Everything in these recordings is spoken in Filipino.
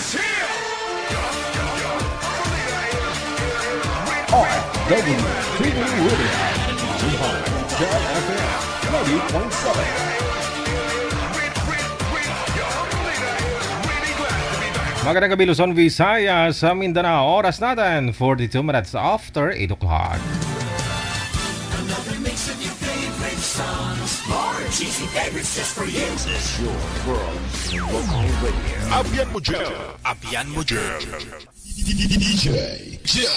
WTV Radio, Jet FM 90.7. Magandang gabi Luzon, Visayas, sa Mindanao. Oras natin, 42 minutes after 8 o'clock. Another mix of your favorite songs. More cheesy favorites just for you. This is your world's local radio. Abian mo dyan. Abian mo dyan. DJ Jill.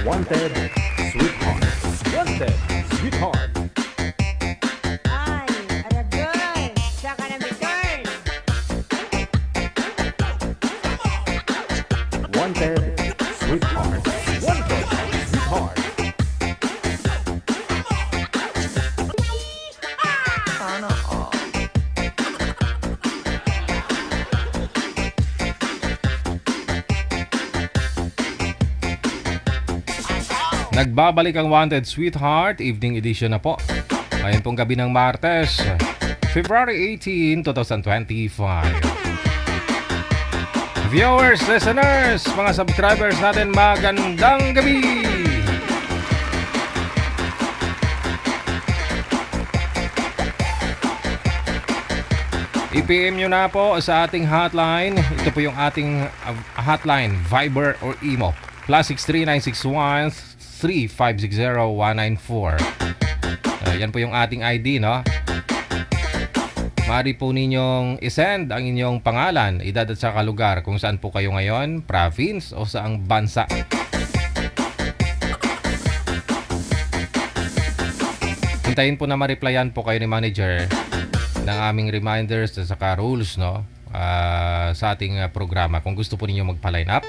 Wanted, Sweetheart. Wanted, Sweetheart. Ay, Aragay, saka na return. Wanted, Sweetheart. Wanted, Sweetheart. Sana all. Nagbabalik ang Wanted Sweetheart, evening edition na po. Ngayon pong gabi ng Martes, February 18, 2025. Viewers, listeners, mga subscribers natin, magandang gabi! I-PM nyo na po sa ating hotline. Ito po yung ating hotline, Viber or Imo. +63961 3560-194. Yan po yung ating ID, no? Maaari po ninyong isend ang inyong pangalan, edad at saka lugar kung saan po kayo ngayon, province o saang bansa. Hintayin po na ma-replyan po kayo ni manager ng aming reminders at saka rules, no? Sa ating programa kung gusto po ninyo magpa-line up.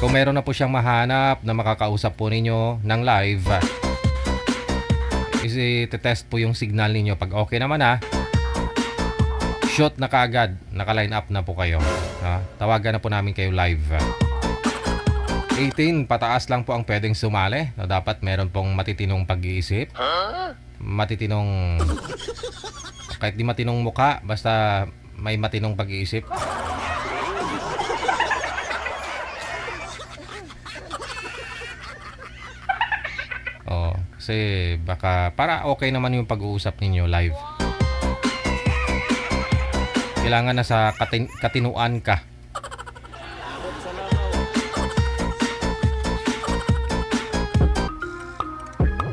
Kung meron na po siyang mahanap na makakausap po ninyo ng live, isi-test po yung signal ninyo. Pag okay naman shoot na kaagad, naka-line up na po kayo. Tawagan na po namin kayo live. 18 pataas lang po ang pwedeng sumali. Dapat meron pong matitinong pag-iisip. Matitinong, kahit di matinong muka, basta may matinong pag-iisip. Kasi baka para okay naman yung pag-uusap ninyo live. Kailangan na sa katinuan ka.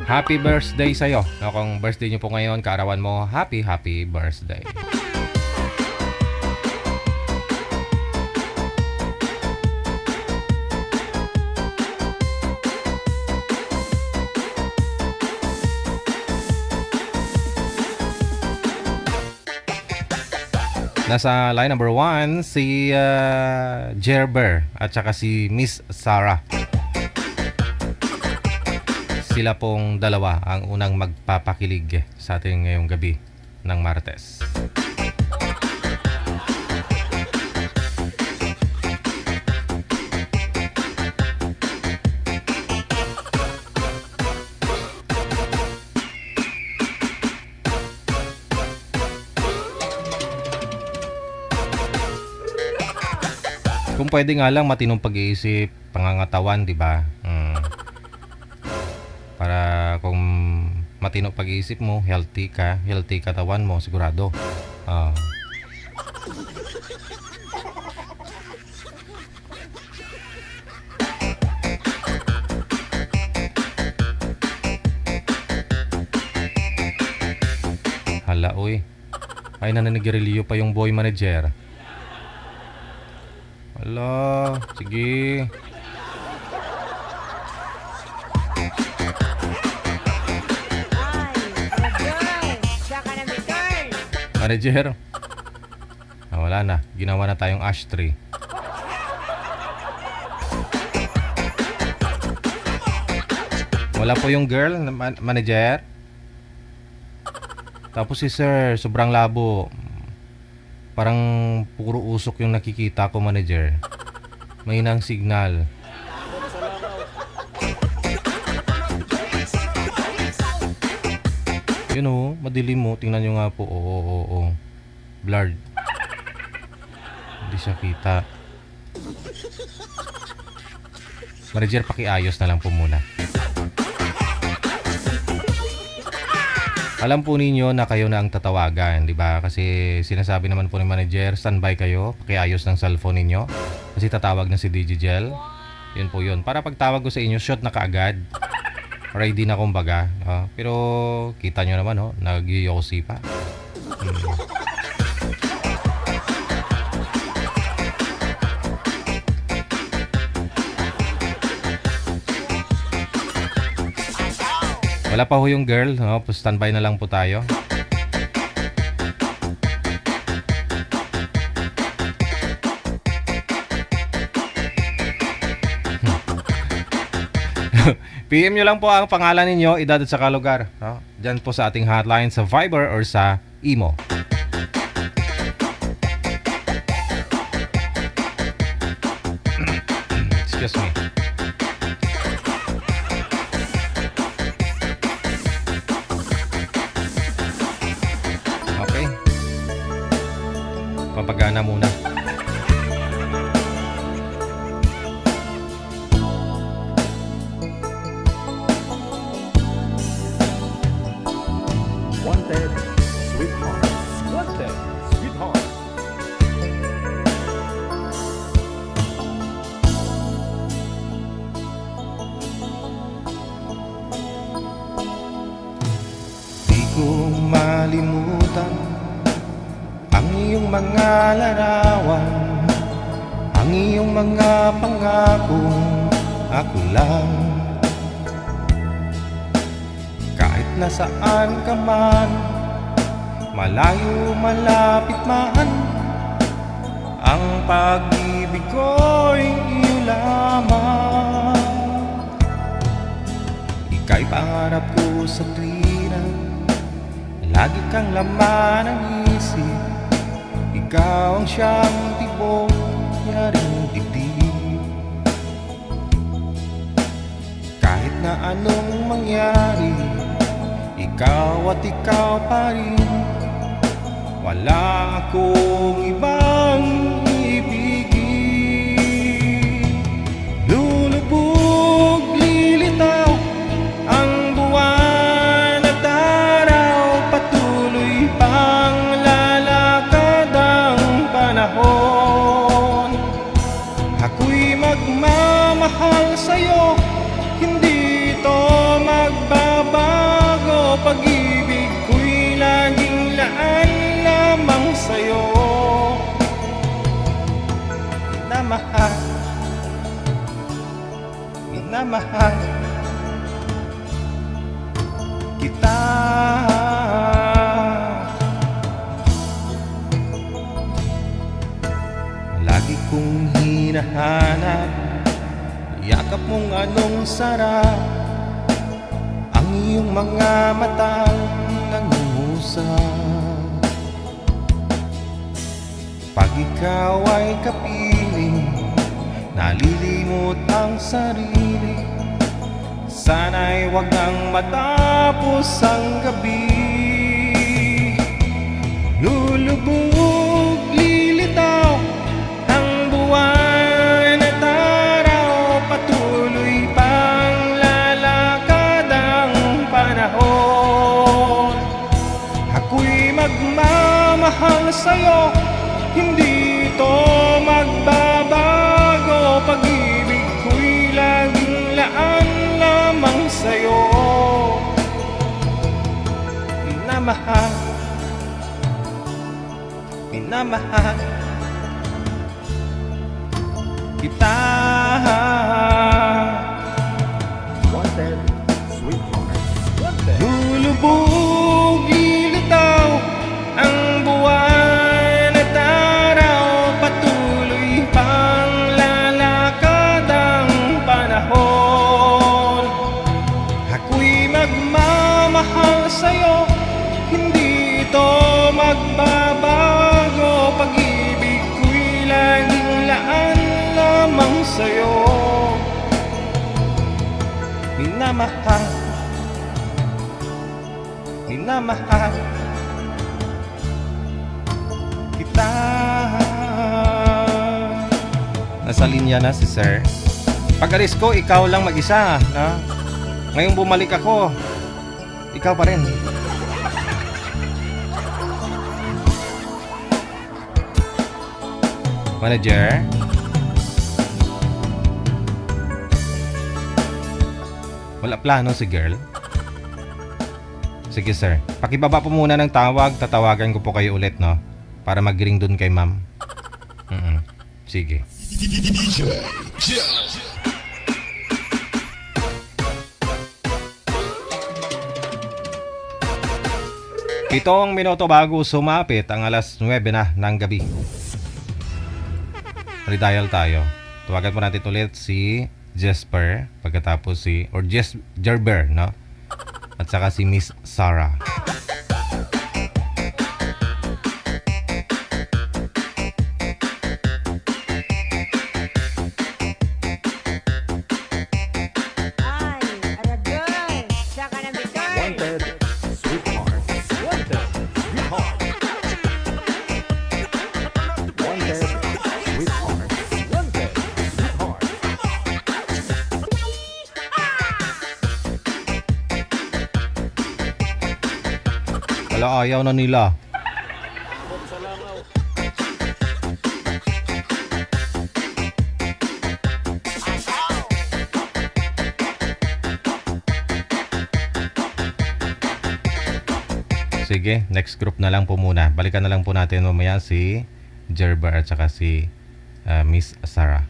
Happy birthday sa'yo. Kung birthday nyo po ngayon, kaarawan mo, happy birthday. Nasa line number 1 si Gerber at saka si Miss Sarah. Sila pong dalawa ang unang magpapakilig sa ating ngayong gabi ng Martes. Kung pwede nga lang matinong pag-iisip, pangangatawan, di ba? Para kung matinong pag-iisip mo, healthy katawan mo, sigurado. Hala, uy. Ay, nananigiriliyo pa yung boy manager. Hala, sige. Ay, Aragay, saka na return. Manager. Wala na. Ginawa na tayong ashtray. Wala po yung girl, manager. Tapos si sir, sobrang labo. Parang puro usok yung nakikita ko, manager. May nang signal. Ayun oh, madilim mo. Tingnan nyo nga po. Oo. Blurred. Hindi siya kita. Manager, pakiayos na lang po muna. Alam po ninyo na kayo na ang tatawagan, di ba? Kasi sinasabi naman po ni manager, standby kayo, pakiayos ng cellphone ninyo. Kasi tatawag na si Digigel. Yun po yun. Para pagtawag ko sa inyo, shot na kaagad. Ready na kumbaga. Pero kita nyo naman, nag-yosi pa. Wala pa ho yung girl, standby na lang po tayo. PM nyo lang po ang pangalan ninyo, edad at saka lugar. Diyan po sa ating hotline sa Viber or sa Imo. Excuse me. Okay. Pampagana muna. Wanted, sweetheart. Wanted, sweetheart. Di ko malimutan ang iyong mga larawan, ang iyong mga pangakong ako lang. Kahit nasaan ka man, malayo malapit man, ang pag-ibig ko'y iyo lamang. Ika'y pangarap ko sa tuwina, lagi kang laman ng isip. Ikaw ang siyang tibok niya rin dibdib. Kahit na anong mangyari, ikaw at ikaw pa rin. Wala akong ibang ibigin. Lulubog, lilitaw ang buwan at araw, patuloy pang lalakad ang panahon. Ako'y magmamahal sa'yo, hindi ito magbabago. Pag-ibig ko'y laging laan lamang sa'yo. Minamahal, minamahal kita. Lagi kong hinahanap yakap mong anong sarap, ang iyong mga matang nangungusap. Pag ikaw ay kapiling, nalilimot ang sarili. Sana'y wag nang matapos ang gabi. Lulubog, lilitaw ang buwan at araw, patuloy pang lalakad ang panahon. Ako'y magmamahal sa'yo, hindi ito magbabago. Pag-ibig ko'y laging laan lamang sa'yo. Minamahal, minamahal kita. Wanted, sweetheart. Lulubog, lilitaw ang buwan at araw, patuloy pang lalakad ang panahon. Ako'y magmamahal sa'yo, hindi ito magbabago. Pag-ibig ko'y laging laan lamang sa'yo. Minamahal, minamahal kita. Nasa linya na si Sir. Pag alis ko, ikaw lang mag-isa, no? Ngayong bumalik ako, ikaw pa rin. Manager? Wala plano si girl? Sige sir, pakibaba po muna ng tawag, tatawagan ko po kayo ulit, no? Para mag-ring dun kay ma'am. Sige. DJ Joe. Pitong minuto bago sumapit ang alas 9 na ng gabi. Redial tayo. Tawagan po natin ulit si Jesper, pagkatapos Gerber, no? At saka si Miss Sarah. Ay, aragay. Saka na bitin. Wanted, sweetheart. Wanted, sweetheart. Wanted, sweetheart. Wanted, sweetheart. Wala, ayaw na nila. Sige, next group na lang po muna. Balikan na lang po natin mamaya si Gerber at saka si Miss Sarah.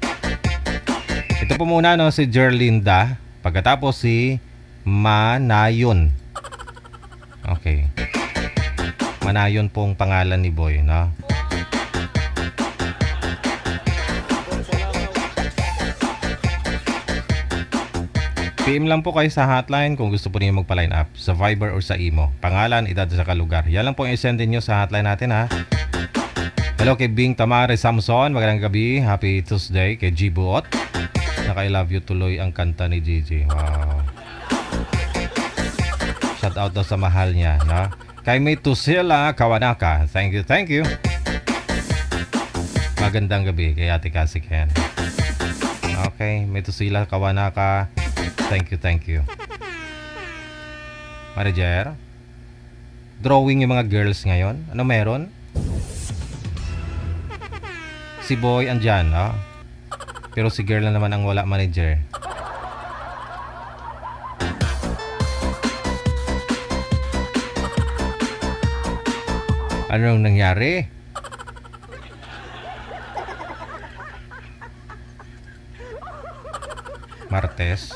Ito po muna, no, si Jerlinda. Pagkatapos si Manayon. Okay. Manayon pong pangalan ni Boy, no? PM lang po kayo sa hotline kung gusto po niyo magpa-line up sa Viber or sa Imo. Pangalan, edad, sa lugar. Yan lang po yung i-send niyo sa hotline natin, ha. Hello kay Bing Tamare Samson. Magandang gabi. Happy Tuesday kay G Buot. Naka I love you tuloy ang kanta ni Gigi. Wow. Shout out daw sa mahal niya, no? Kay May Tusila Kawanaka. Thank you, thank you. Magandang gabi kay Ate Cassie Ken. Okay, May Tusila Kawanaka. Thank you, thank you. Manager? Drawing yung mga girls ngayon? Ano meron? Si Boy andyan, no? Pero si girl na naman ang wala, manager. Anong nangyari? Martes?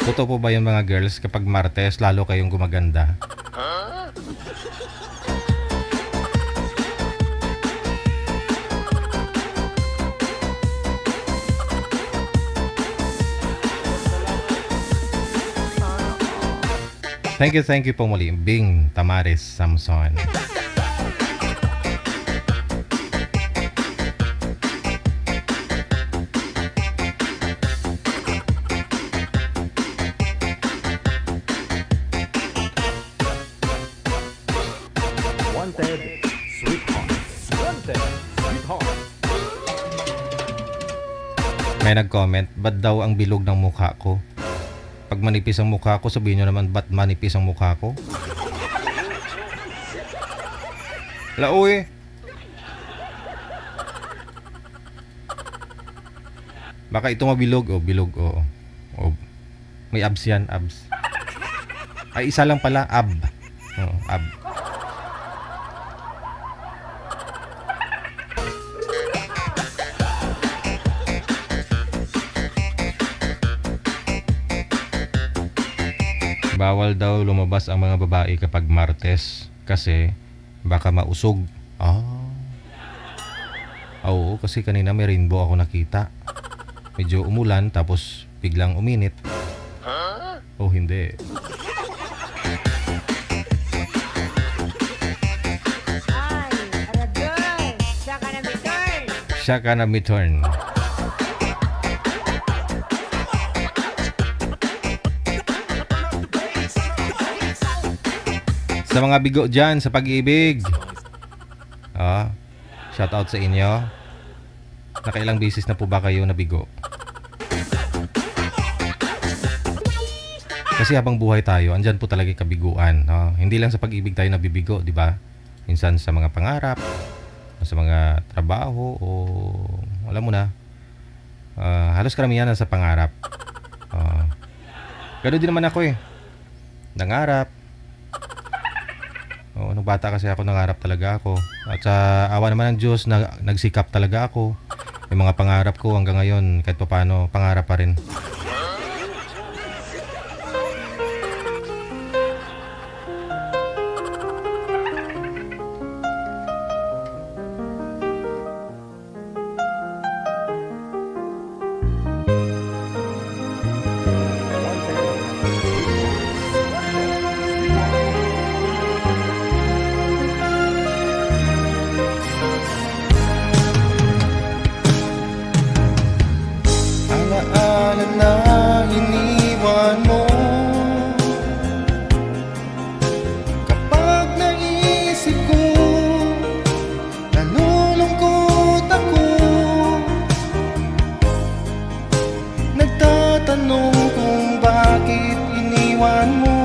Totoo po ba yung mga girls kapag Martes lalo kayong gumaganda? Thank you po muli, Bing Tamares Samson. Wanted, sweetheart. Wanted, sweetheart. May nag-comment, ba't daw ang bilog ng mukha ko? Pag manipis ang mukha ko, sabihin nyo naman, ba't manipis ang mukha ko? Lauy! Baka ito mabilog. O, bilog, o. O, may abs yan, abs. Ay, isa lang pala, ab. O, ab. Bawal daw lumabas ang mga babae kapag Martes kasi baka mausog. Oo, kasi kanina may rainbow ako nakita. Medyo umulan tapos biglang uminit. Oh, hindi. Siya ka na return. Sa mga bigo dyan sa pag-ibig. Shout out sa inyo. Nakailang beses na po ba kayo nabigo? Kasi habang buhay tayo, andyan po talaga yung kabiguan. No? Hindi lang sa pag-ibig tayo nabibigo, di ba? Minsan sa mga pangarap, sa mga trabaho, o alam mo na, halos karamihan na sa pangarap. Gano'n din naman ako eh. Nangarap. Nung bata kasi ako, nangarap talaga ako. At sa awa naman ng Diyos, nagsikap talaga ako. Yung mga pangarap ko hanggang ngayon, kahit pa paano, pangarap pa rin. Alaala na iniwan mo. Kapag naisip ko, nalulungkot ako. Nagtatanong kung bakit iniwan mo.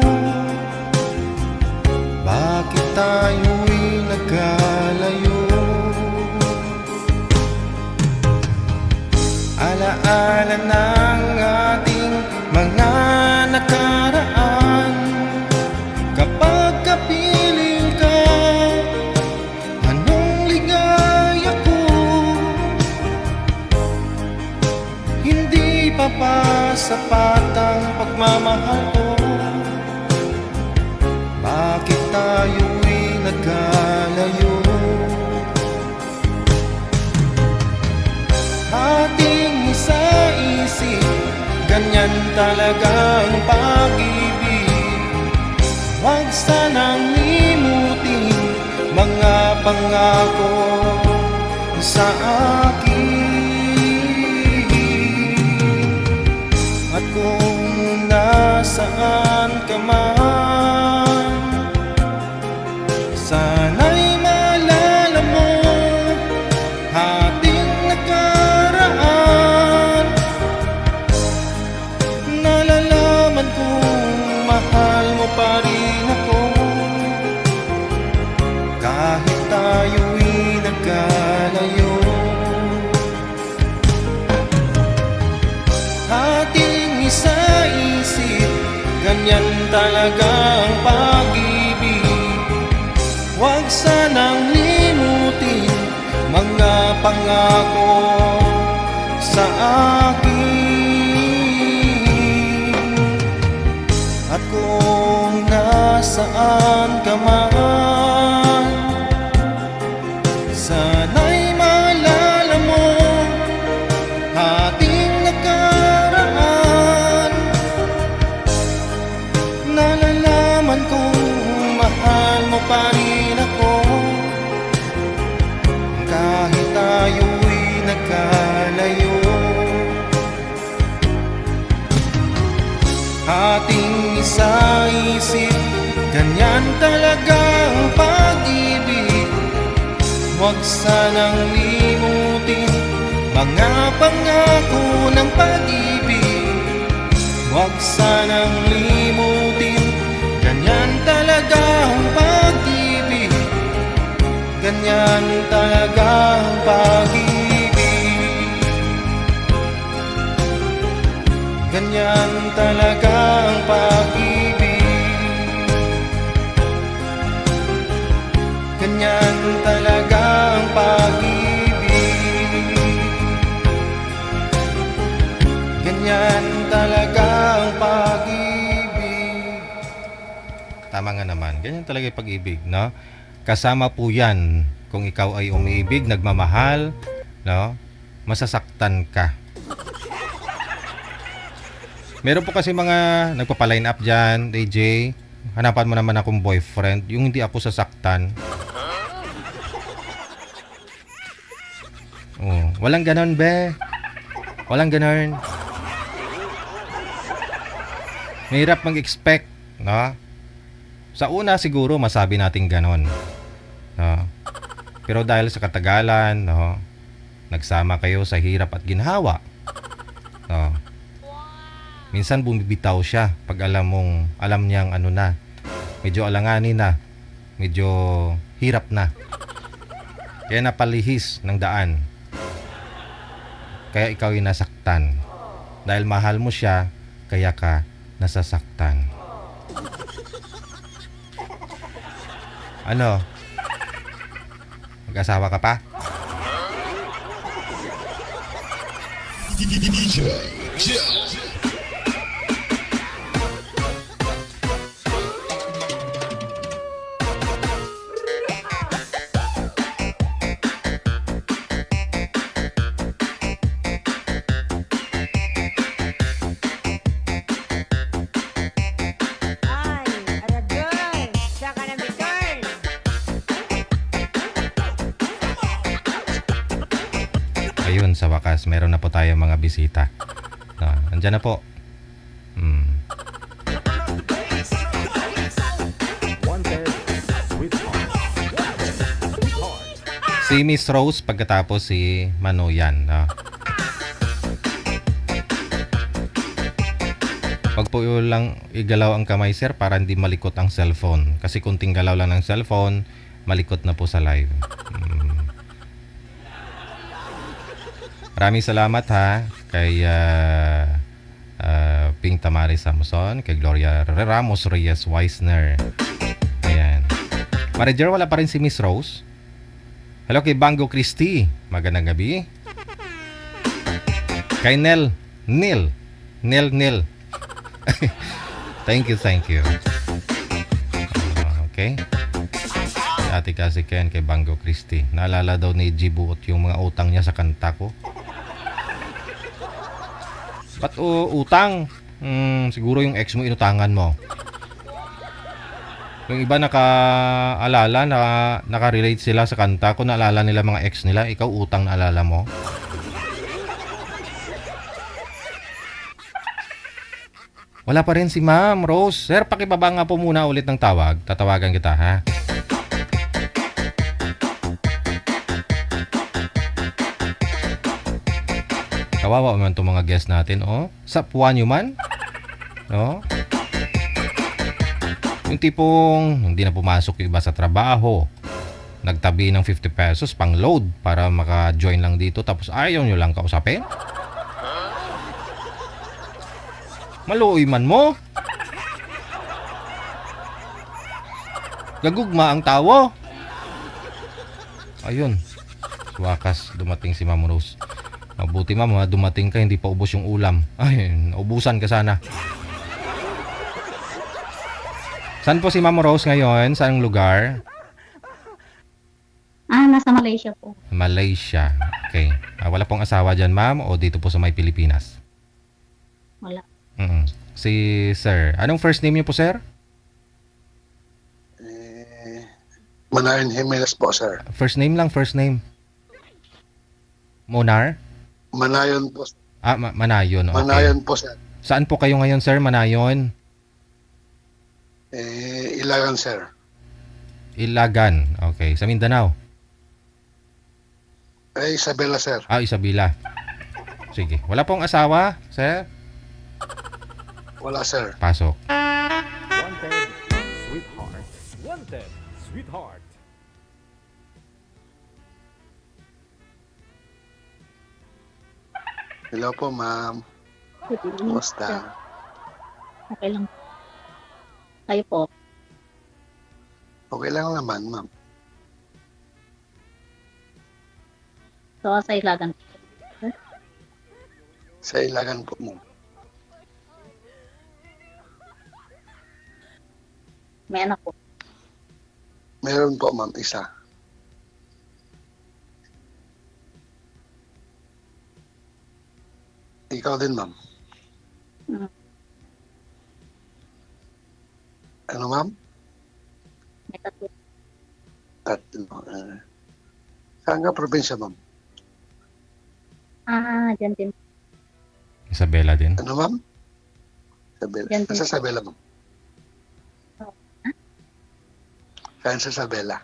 Bakit tayo'y nagkalayo? Alaala ng ating mga nakaraan. Kapag kapiling ka, anong ligaya ko? Hindi pa ba sapat ang pagmamahal ko? Bakit tayo'y nagkalayo? Ating isa-isip, ganyan talaga ang pag-ibig. Huwag sanang limutin mga pangako sa akin. At kung nasaan ka man, sana'y maalala mo ating nakaraan. Nalalaman kong mahal mo pa rin ako, kahit tayo'y nagkalayo. Ating isa-isip, ganyan talaga ang pag-ibig. Huwag sanang limutin mga pangako sa akin. At kung nasaan ka man, sana'y maalala mo ating nakaraan. Nalalaman kong mahal mo pa rin ako, kahit tayo'y nagkalayo. Ating isa-isip, ganyan talaga ang pag-ibig. Huwag sanang limutin mga pangako ng pag-ibig. Huwag sanang limutin, ganyan talaga ang pag-ibig. Ganyan talaga ang pag-ibig. Ganyan talaga ang pag-ibig. Ganyan talaga ang pag-ibig. Ganyan talaga ang pag-ibig. Tama nga naman. Ganyan talaga yung pag-ibig, no? Kasama po yan kung ikaw ay umiibig, nagmamahal, no? Masasaktan ka. Meron po kasi mga nagpapaline up dyan, AJ. Hanapan mo naman akong boyfriend, yung hindi ako sasaktan. Oh, walang ganon, be. Walang ganon. Mahirap mag-expect, no? Sa una siguro masabi natin ganon, no? Pero dahil sa katagalan, no, nagsama kayo sa hirap at ginhawa, no? Minsan bumibitaw siya pag alam niyang ano na, medyo alanganin na, medyo hirap na. Kaya napalihis ng daan. Kaya ikaw yung nasaktan. Dahil mahal mo siya, kaya ka nasasaktan. Ano? Mag-asawa ka pa? DJ Joe. Ay, aragay. Saka na return. Ayun, sa wakas, meron na po tayo mga bisita. Andyan na po. Si Miss Rose pagkatapos si Manoyan. Wag po lang igalaw ang kamay, sir, para hindi malikot ang cellphone. Kasi kunting galaw lang ng cellphone, malikot na po sa live. Maraming salamat ha kay Ping Tamaris Samson, kay Gloria Ramos Reyes Weisner. Ayan. Manager, wala pa rin si Miss Rose. Hello kay Bango Christie. Magandang gabi. Kay Nel. Thank you. Okay. Si Ate kasi Ken kay Bango Christie. Naalala daw ni Jibuot yung mga utang niya sa kanta ko. Ba't utang? Siguro yung ex mo inutangan mo. Yung iba nakaalala, nakarelate sila sa kanta ko, naalala nila mga ex nila, ikaw utang naalala mo. Wala pa rin si Ma'am Rose. Sir, pakibaba nga po muna ulit ng tawag. Tatawagan kita, ha? Kawawa naman itong mga guest natin, oh. Sapwa nyo man. No? Yung tipong hindi na pumasok yung iba sa trabaho. Nagtabi ng 50 pesos pang load para maka-join lang dito tapos ayaw nyo lang kausapin. Maluoy man mo. Gagugma ang tawo. Ayun. Wakas dumating si Ma'am Rose. Mabuti ma'am, dumating ka, hindi pa ubos yung ulam. Ay, ubusan ka sana. Saan po si Ma'am Rose ngayon? Saan lugar? Nasa Malaysia po. Malaysia. Okay. Wala pong asawa dyan, ma'am? O dito po sa may Pilipinas? Wala. Si sir. Anong first name niyo po, sir? Manayon Jimenez po, sir. First name lang, first name. Monar? Manayon po. Manayon. Okay. Manayon po, sir. Saan po kayo ngayon, sir? Manayon? Ilagan, sir. Ilagan. Okay. Sa Mindanao? Isabela, sir. Isabela. Sige. Wala pong asawa, sir? Wala, sir. Pasok. Wanted, sweetheart. Hello po, ma'am. Good evening, sir. Kumusta? Okay lang. Kayo po. Okay lang naman, ma'am. So, sa Ilagan. Sa Ilagan po, ma'am. May anak po. Meron po, ma'am, isa. Ikaw din, ma'am. Mm. Ano, ma'am? May tatlo. Tatlo. Saan ka probinsya, ma'am? Dyan din. Isabela din. Ano, ma'am? Isabela. Yan din. Sa Isabela, ma'am. Oh. Saan sa Isabela?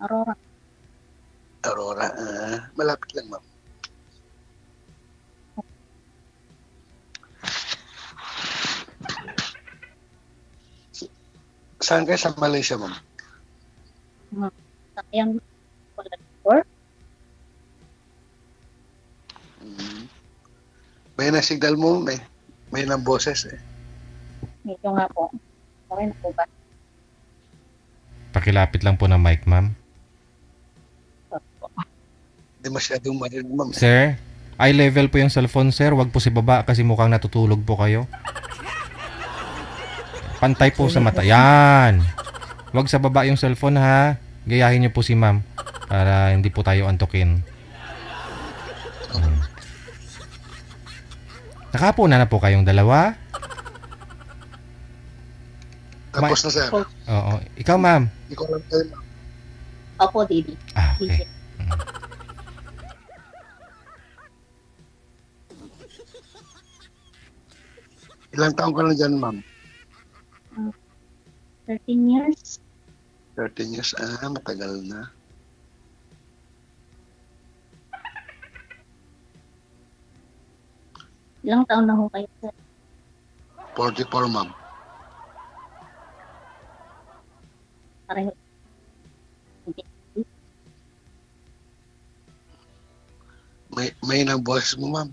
Aurora. Aurora. Malapit lang, ma'am. Saan kayo sa Malaysia, ma'am? Sayang. Wala before. May na-signal mo, may ng boses eh. Medyo nga po. Okay na po ba? Pakilapit lang po ng mic, ma'am. Hindi masyadong marinig, ma'am. Sir, eye level po yung cellphone, sir. Wag po si baba kasi mukhang natutulog po kayo. Pantay po sa mata. Yan. Wag sa baba yung cellphone, ha. Gayahin niyo po si ma'am para hindi po tayo antukin. Nakapo na po kayong dalawa? Tapos na, sir. Oo. Ikaw, ma'am. Hindi ko alam kayo, ma'am. Opo, Didi. Okay. Ilang taon ka na dyan, ma'am? 13 years. 13 years. Matagal na. Ilang taon na ho kayo, sir? 44, ma'am. Pareho. May ng boses mo, ma'am.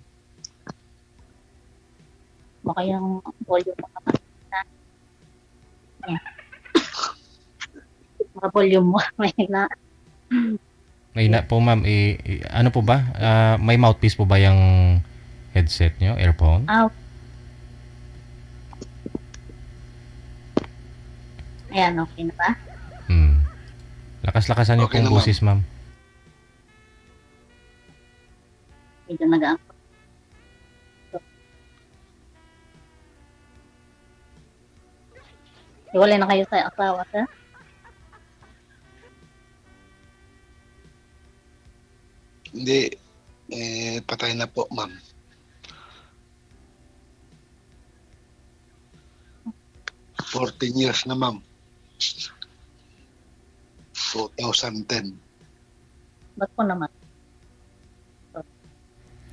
Baka yung volume mo naman. Mga volume mo. May na. May na po, ma'am. Ano po ba? May mouthpiece po ba yung headset nyo? Earphone? Ayan, okay na ba? Lakas-lakasan niyo Okay pong na, boses, ma'am. Medyo nag-aangkot. Iwalay na kayo sa asawa, sir? Hindi. Patay na po, ma'am. $14 years na, ma'am. 2010. Ba't po naman?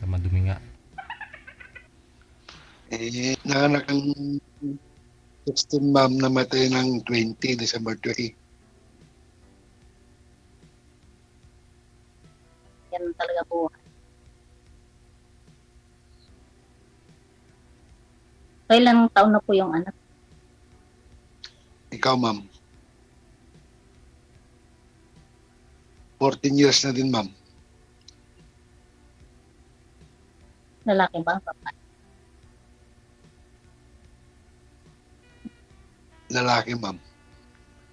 Madumi nga. Nanganak ang 16, ma'am, namatay ng December 20. Yan talaga po. Kailang taon na po yung anak? Ikaw, ma'am. 14 years na din, ma'am. Lalaki ba? Babae? Lalaki, ma'am.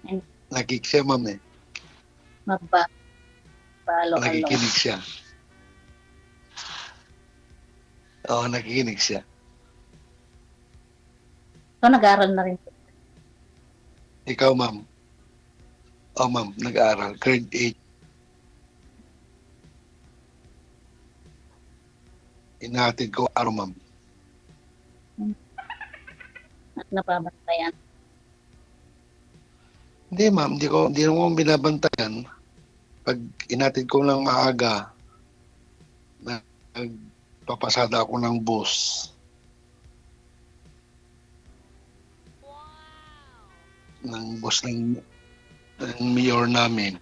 And- Nakik siya, ma'am eh. Palo-alo. Nakikinig siya. Oo, nakikinig siya. So, nag-aaral na rin po. Ikaw, ma'am. Ma'am, nag-aaral. Grade 8. Inahatid ko araw, ma'am. At napabantayan. Hindi, ma'am. Hindi naman binabantayan. Pag inatid ko lang maaga, nagpapasada ako ng bus. Ng bus ng mayor namin.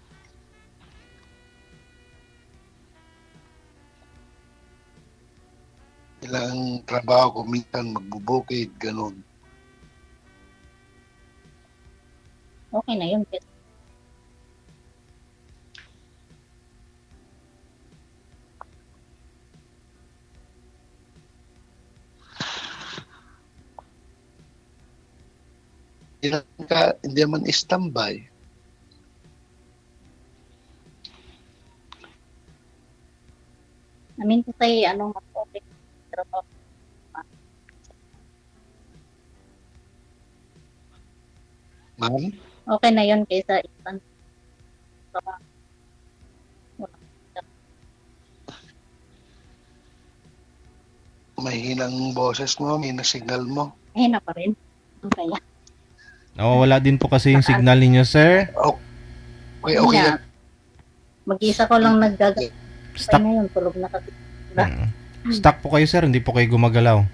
Ilang trabaho ko, minsan magbubukid, ganun. Okay na yun. Hindi naman standby. Namin ko sa'yo, anong mas okay. Trabaho. Ma'am? Okay na yun kaysa isang trabaho. Mahinang boses mo, may signal mo. Ayun na pa rin. Ano kaya? Nawawala din po kasi yung signal ninyo, sir. Okay, okay. Kaya, mag-isa ko lang naggagay Stuck. na yun. Tulog na kasi. Stuck po kayo, sir. Hindi po kayo gumagalaw.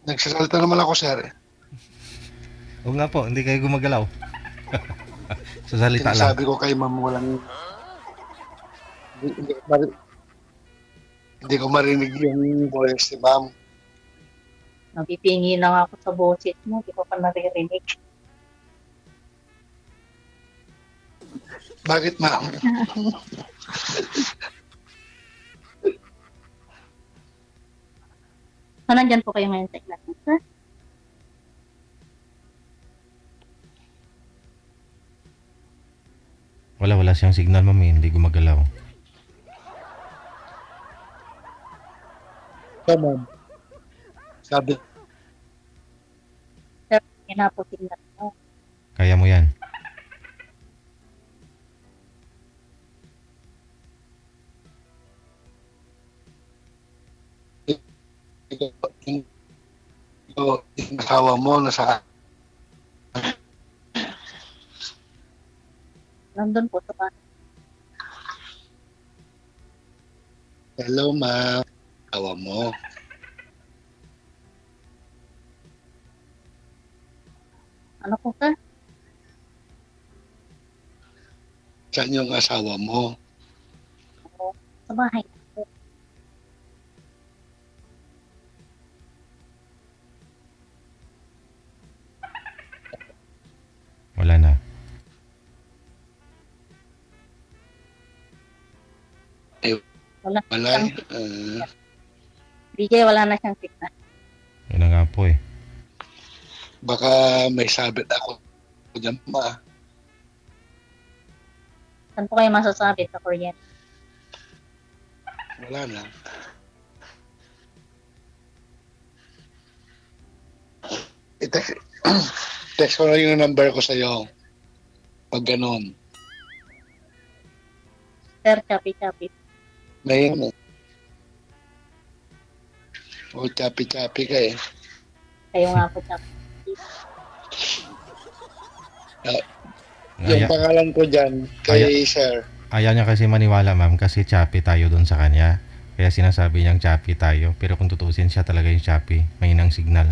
Nagsasalita naman ako, sir. Oo nga po, hindi kayo gumagalaw. Sa salita lang. Sabi ko kay ma'am, walang... Hindi ko marinig yung voice ni ma'am. Napipingi na nga ako sa boses mo. Hindi ko pa naririnig. Bakit, ma'am? So, nandyan po kayo ngayon sa class, sir? Wala siyang signal, ma'am. Hindi gumagalaw. Ma'am. Sabi, Sir, kinapusin na ako. Kaya mo yan. yung asawa mo nasa... Nandun po sa bahay. Hello, ma'am. Asawa mo. Ano po, sir? Saan yung asawa mo? Sa bahay. Wala na. Wala. Wala. DJ, wala na siyang signal. Yun na nga po eh. Baka may sabit ako dyan, ma. Saan po kayo masasabi sa kuryente? Wala na. I-text text ko na yung number ko sa'yo. Pag ganun. Sir, chapi-chapi. May o chapi-chapi ka eh. Kayo nga po, chapi. Yung pangalan ko dyan, kay Sir. Ayaw niya kasi maniwala, ma'am, kasi choppy tayo doon sa kanya. Kaya sinasabi niyang choppy tayo. Pero kung tutusin siya talaga yung choppy, may inang signal.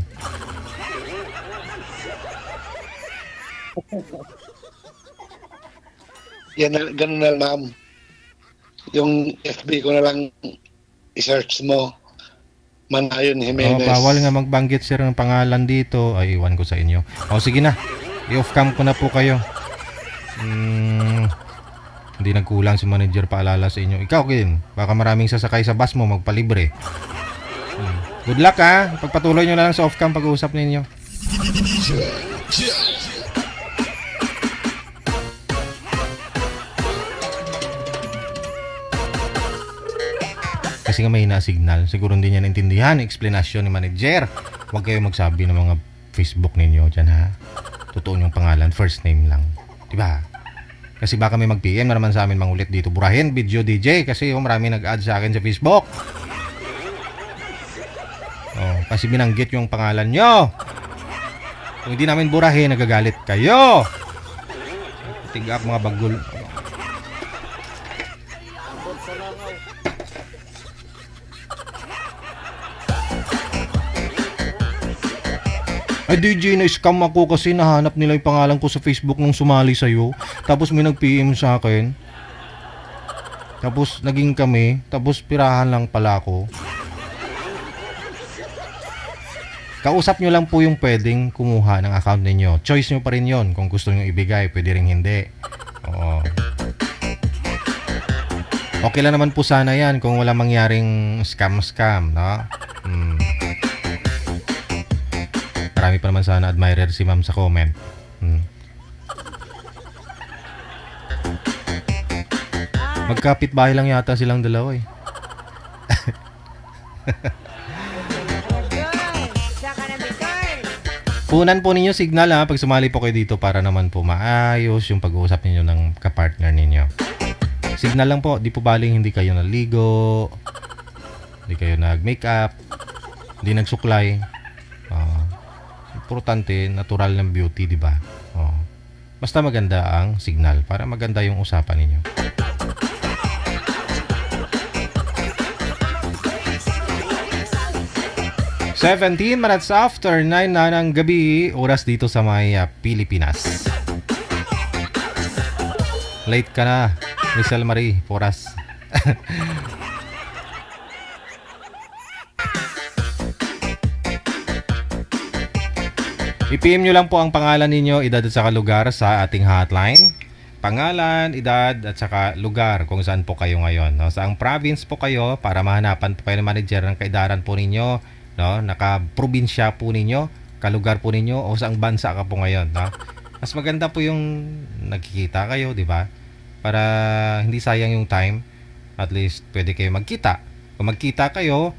Yan na, ganun na ma'am. Yung FB ko na lang i-search mo. Manayon Oh, Jimenez. bawal nga magbanggit sir ng pangalan dito. Ay, iwan ko sa inyo. O, sige na. I-off cam ko na po kayo. Hindi nagkulang si manager paalala sa inyo. Ikaw, Kin. Baka maraming sasakay sa bus mo, magpalibre. Good luck, ha. Pagpatuloy nyo na lang sa off cam pag-uusap ninyo. Kasi nga may na-signal. Siguro hindi niya naintindihan explanation ni manager. Huwag kayo magsabi ng mga Facebook ninyo dyan, ha. Totoo yung pangalan, first name lang. Diba? Kasi baka may mag-PM na naman sa amin mangulit dito. Burahin, video DJ. Kasi marami nag-add sa akin sa Facebook. Oh, kasi binanggit yung pangalan nyo. Kung hindi namin burahin, nagagalit kayo. Tigap mga bagul. Ay DJ, na-scam ako kasi nahanap nila yung pangalan ko sa Facebook nung sumali sa'yo. Tapos may nag-PM sa akin. Tapos naging kami. Tapos pirahan lang pala ako. Kausap nyo lang po yung pwedeng kumuha ng account ninyo. Choice nyo pa rin yon. Kung gusto nyo ibigay, pwede rin hindi. Oo. Okay lang naman po sana yan kung wala mangyaring scam, no? Marami pa naman sana admirer si ma'am sa comment. Magkapit bahay lang yata silang dalawa eh. Aragay, saka na return. Punan po ninyo signal ha pag sumali po kayo dito para naman po maayos yung pag-uusap ninyo ng kapartner ninyo. Signal lang po, di po baling hindi kayo naligo, hindi kayo nag-makeup, hindi nagsuklay. Importante, natural ng beauty, di ba? Basta maganda ang signal para maganda yung usapan ninyo. "17 minutes after 9 na ng gabi, oras dito sa may Pilipinas. Late ka na, Rizal Marie Poras. I-PM nyo lang po ang pangalan ninyo, edad at saka lugar sa ating hotline. Pangalan, edad at saka lugar kung saan po kayo ngayon. No? Saang province po kayo para mahanapan po kayo ng manager ng kaedaran po ninyo. No? Naka-probinsya po ninyo, kalugar po ninyo o saang bansa ka po ngayon. No? Mas maganda po yung nagkikita kayo, di ba? Para hindi sayang yung time. At least pwede kayo magkita. Kung magkita kayo,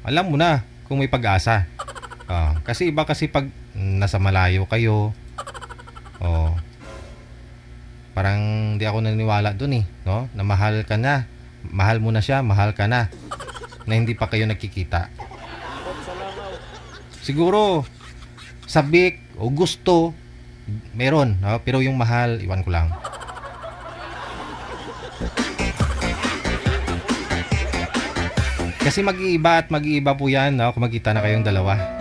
alam mo na kung may pag-asa. Kasi iba kasi pag nasa malayo kayo, parang di ako naniniwala dun no? Na mahal ka na, mahal mo na siya, mahal ka na hindi pa kayo nagkikita. Siguro sabik o gusto meron, no? Pero yung mahal, iwan ko lang. Kasi mag-iiba at mag-iiba po yan, no? Kung magkita na kayong dalawa.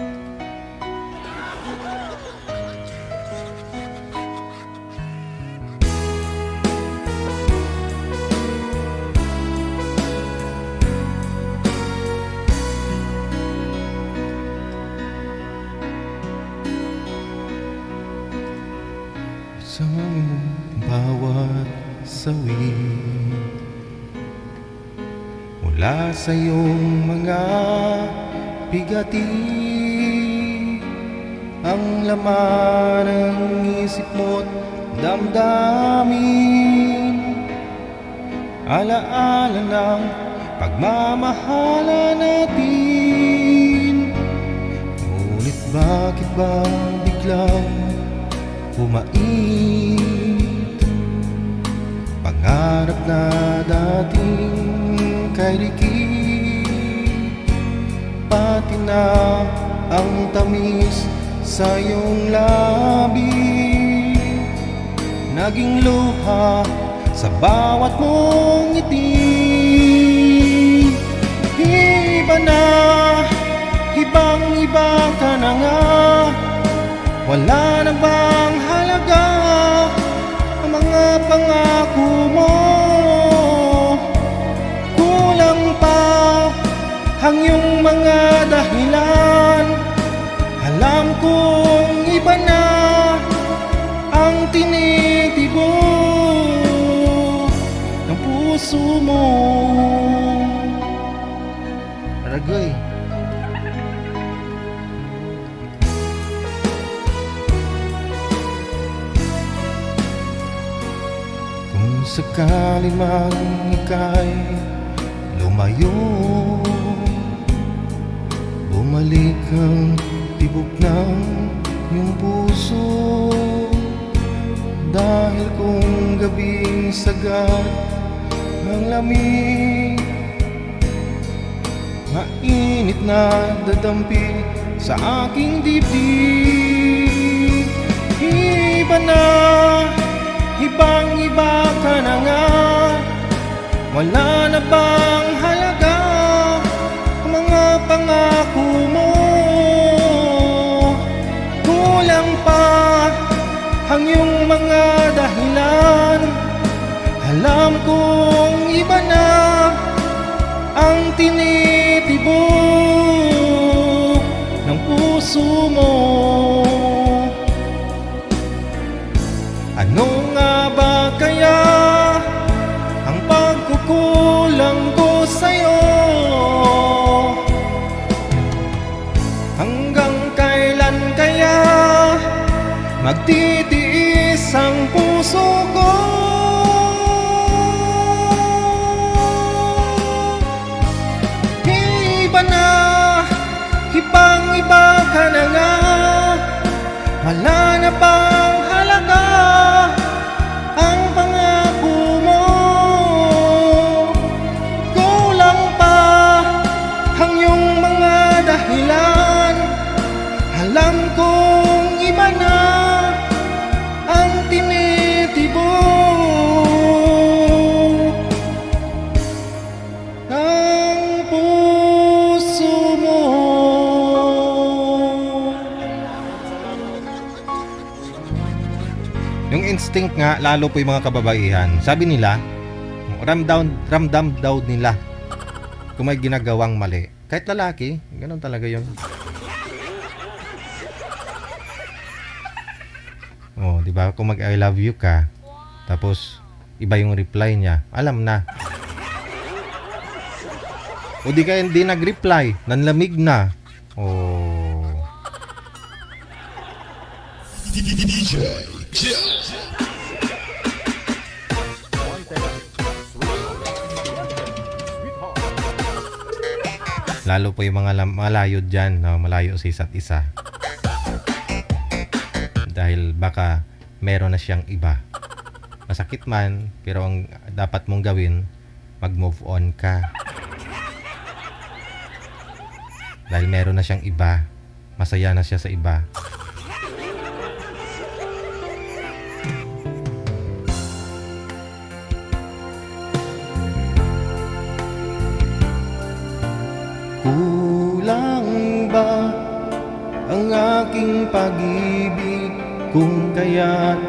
Sa bawat sawi mula sa iyong mga bigati, ang laman ng isip mo't damdamin, alaala ng pagmamahala natin. Ngunit bakit ba biglang bumait pangarap na dating kay dikit, pati na ang tamis sa iyong labi, naging luha sa bawat mong ngiti. Iba na, ibang-iba ka na nga, wala na bang halaga ang mga pangako mo? Kulang pa ang iyong mga dahilan. Alam kong iba na ang tinitibo ng puso mo. Aragay. Sakali mang ika'y lumayo, bumalik ang tibok ng iyong puso. Dahil kung gabing sagad ang lamig, mainit na dadampi sa aking dibdib. Iba na, ibang-iba ka na nga, wala na bang halaga ang mga pangako mo? Kulang pa ang iyong mga dahilan. Alam kong iba na ang tinitibok ng puso mo. Ano nga ba kaya ang pagkukulang ko sa'yo? Hanggang kailan kaya magtitiis ang puso ko? Iba na, ibang-iba ka na nga, think nga, lalo po yung mga kababaihan, sabi nila, ramdam daw nila kung may ginagawang mali. Kahit lalaki, ganun talaga yun. Oh, di ba? Kung mag-I love you ka, tapos iba yung reply niya, alam na. O di ka hindi nag-reply, nanlamig na. Oh. DJ Jill. Lalo po yung mga malayo dyan, no? Malayo sa isa't isa. Dahil baka meron na siyang iba. Masakit man, pero ang dapat mong gawin, mag-move on ka. Dahil meron na siyang iba, masaya na siya sa iba. Kulang ba ang aking pag-ibig kung kaya't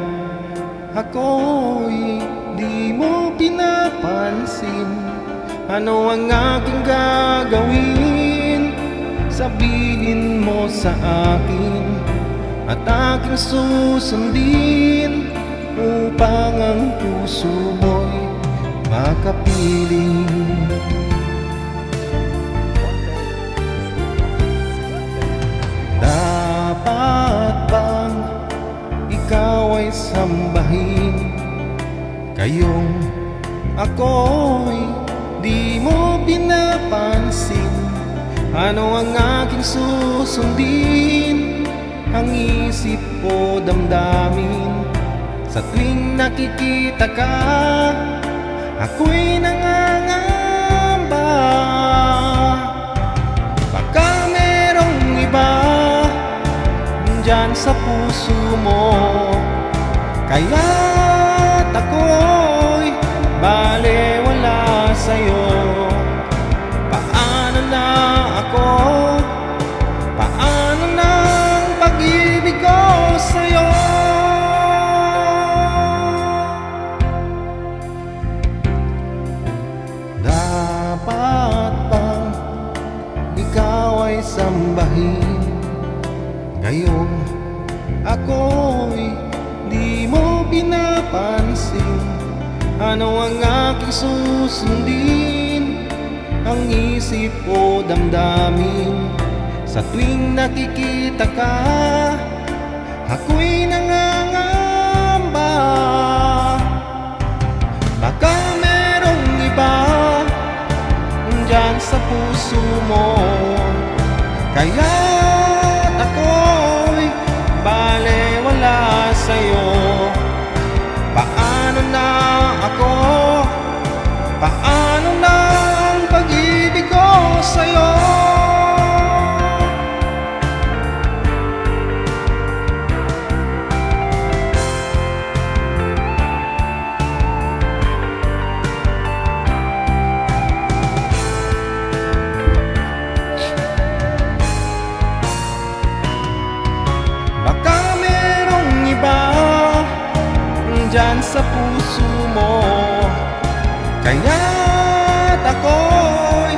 ako'y di mo pinapansin? Ano ang aking gagawin? Sabihin mo sa akin at aking susundin upang ang puso mo'y makapiling. Dapat bang ikaw ay sambahin? Kayong ako'y di mo pinapansin. Ano ang aking susundin? Ang isip ko damdamin. Sa tuwing nakikita ka, ako'y nangangamba. Baka merong iba dyan sa puso mo, kaya't ako'y balewala sa'yo. Paano na ako? Paano na ang pag-ibig ko sa'yo? Dapat bang ikaw ay sambahin? Ngayong ako'y di mo pinapansin. Ano ang aking susundin? Ang isip o damdamin. Sa tuwing nakikita ka, ako'y nangangamba. Baka merong iba dyan sa puso mo, kaya't ako'y balewala sa'yo. Paano na ako? Paano na ang pag-ibig ko sa'yo? Baka merong iba dyan sa puso mo, kaya't ako'y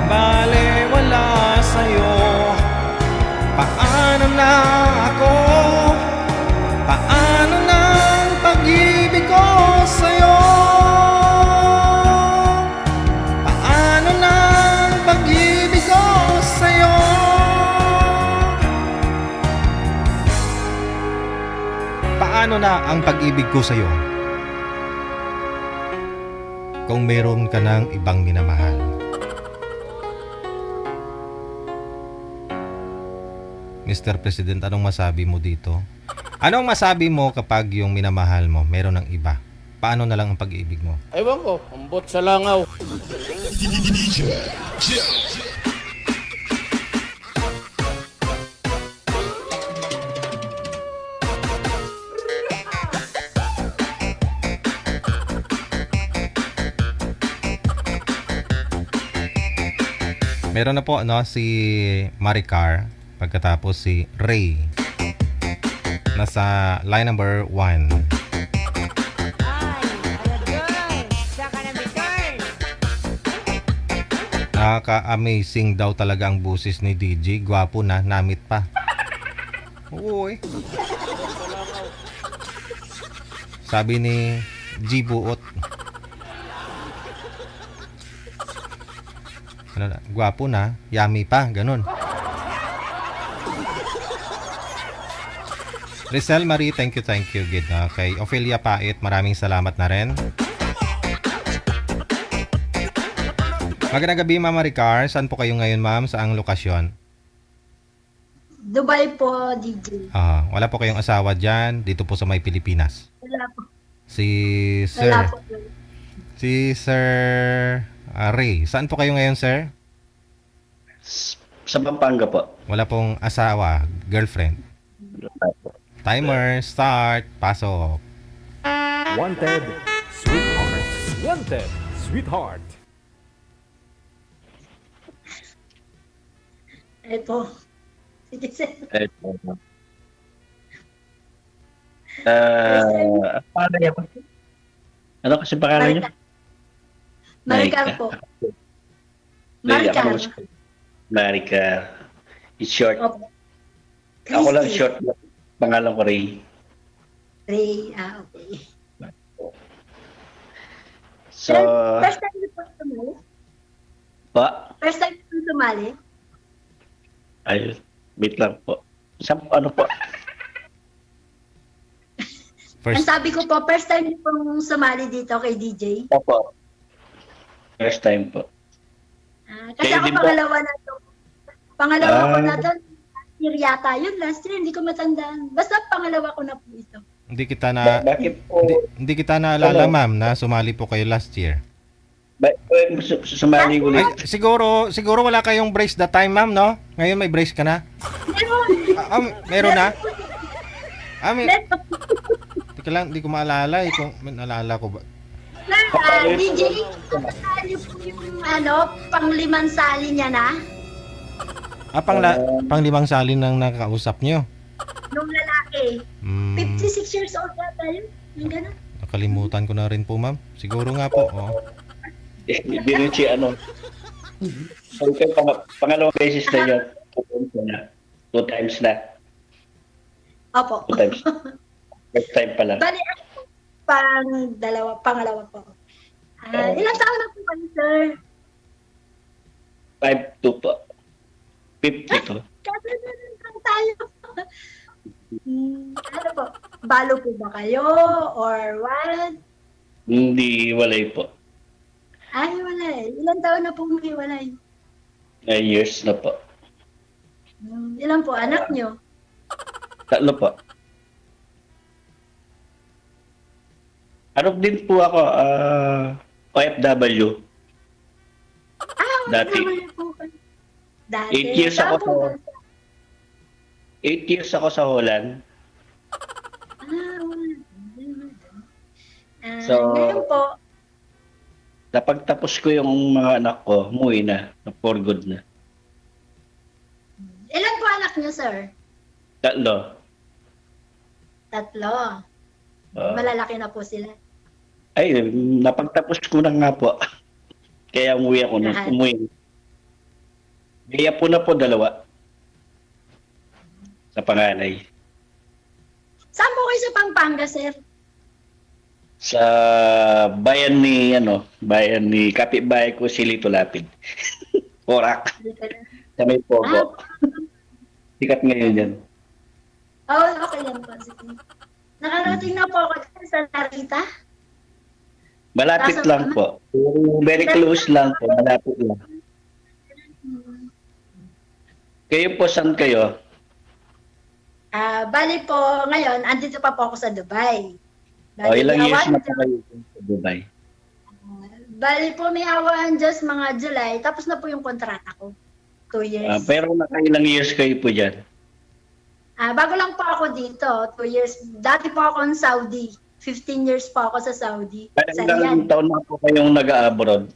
balewala sa'yo. Paano na ako? Paano na ang pag-ibig ko sa'yo? Paano na ang pag-ibig ko sa'yo? Paano na ang pag-ibig ko sa'yo? Kung meron ka ng ibang minamahal. Mr. President, anong masabi mo dito? Anong masabi mo kapag yung minamahal mo meron ng iba? Paano na lang ang pag-ibig mo? Ewan ko, ambot sa langaw. DJ Jill. Meron na po si Maricar, pagkatapos si Ray. Nasa line number 1. Nakaka-amazing daw talaga ang busis ni DJ. Gwapo na, namit pa. Oo eh. Sabi ni G Buot. Ano na, gwapo na, yummy pa, ganun. Rizal Marie, thank you, good. Kay Ophelia Pait, maraming salamat na rin. Magandang gabi, Ma'am Maricar. Saan po kayo ngayon, ma'am? Saang lokasyon? Dubai po, DJ. Wala po kayong asawa dyan, dito po sa may Pilipinas. Wala po. Si Sir. Wala po. Si Sir Ray. Saan po kayo ngayon, sir? Sa Pampanga po. Wala pong asawa, girlfriend. Timer, start, pasok. Wanted, sweetheart. Wanted, sweetheart. Ito. Sige, sir. Paano yan? Ano kasi pangalan niyo? Maricar po. Maricar. Maricar. It's short. Opo. Ako lang Christy. short. Pangalan ko Ray. Ray, okay. So, First time niyo po sumali? pa? First time niyo po sumali? Ay, wait lang po. Ano po? Ang sabi ko po, first time niyo pong sumali dito kay DJ? Opo. First time po. Kasi Kayo ako din po? pangalawa na to. Pangalawa ko na to. Last year yata yun. Last year, hindi ko matandaan. Basta pangalawa ko na po ito. Hindi kita na Bakit po? hindi kita naalala, ma'am, na sumali po kayo last year. Sumali ulit. Ay, siguro wala kayong brace that time, ma'am, no? Ngayon may brace ka na? Meron na? Teka lang, hindi ko maalala eh. Kung naalala ko ba? DJ, sali po yung pang-limang sali niya na. Pang-limang salin ng nakakausap nyo. Nung lalaki. 56 years old yata yun. Yung gano'n. Nakalimutan ko na rin po, ma'am. Siguro nga po. Binuchi Okay, pangalawang beses na yun. 2 times na. Opo. 2 times. First time pa lang. Bali, pangalawa po. Ilang taon na po kayo, sir? 5'2" po. 52. Kasi lang tayo. Ano po? Balo po ba kayo? Or what? Hindi, walay po. Ay, walay. Ilang taon na po may walay? 9 years na po. Ilan po anak nyo? 3 po. Ano din po ako, OFW. Dati. Dati. 8 years ako sa 8 years ako sa Holland. Ngayon po, napagtapos ko yung mga anak ko, umuwi na, for good na. ilan po anak nyo, sir? 3. 3. Malalaki na po sila. Ay, napagtapos ko na nga po. Kaya umuwi ako na. Umuwi. Kaya po na po 2. Sa panganay. Saan po kayo sa Pampanga, sir? Sa bayan ni kapitbahay ko si Lito Lapid. Orak. Sa may Pogo. Sikat ngayon yan. Okay lang po. Sige. Nakarating na po ako sa Narita. Malapit lang po. Very close lang po. Malapit lang. Kayo po, saan kayo? Bali po, ngayon, andito pa po ako sa Dubai. Ilang years na po kayo sa Dubai? Bali po, may awan just mga July. Tapos na po yung kontrata ko. 2 years. Pero nakailang years kayo po dyan? Bago lang po ako dito. 2 years. Dati po ako sa Saudi. 15 years po ako sa Saudi. Ilang taon na po kayong nag-abroad?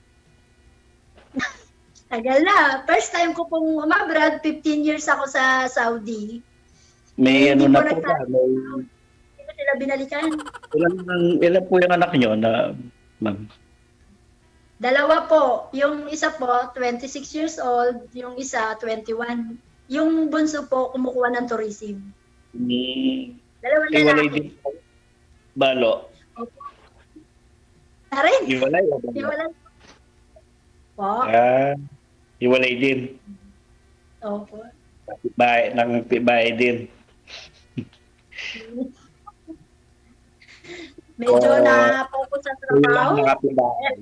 Tagal na. First time ko pong umabroad, 15 years ako sa Saudi. May Hindi na po po ba? Hindi ko sila binalikan. Ilan po yung anak nyo na, ma'am? Dalawa po. Yung isa po, 26 years old. Yung isa, 21. Yung bunso po, kumukuha ng tourism. Dalawa Iwalay lalaki. din. Balo. Na rin. Iwalay. Iwalay po. Iwalay din. Opo. Bahay, ng bahay din. Medyo na-focus sa trabaho. Nakapit-bahay.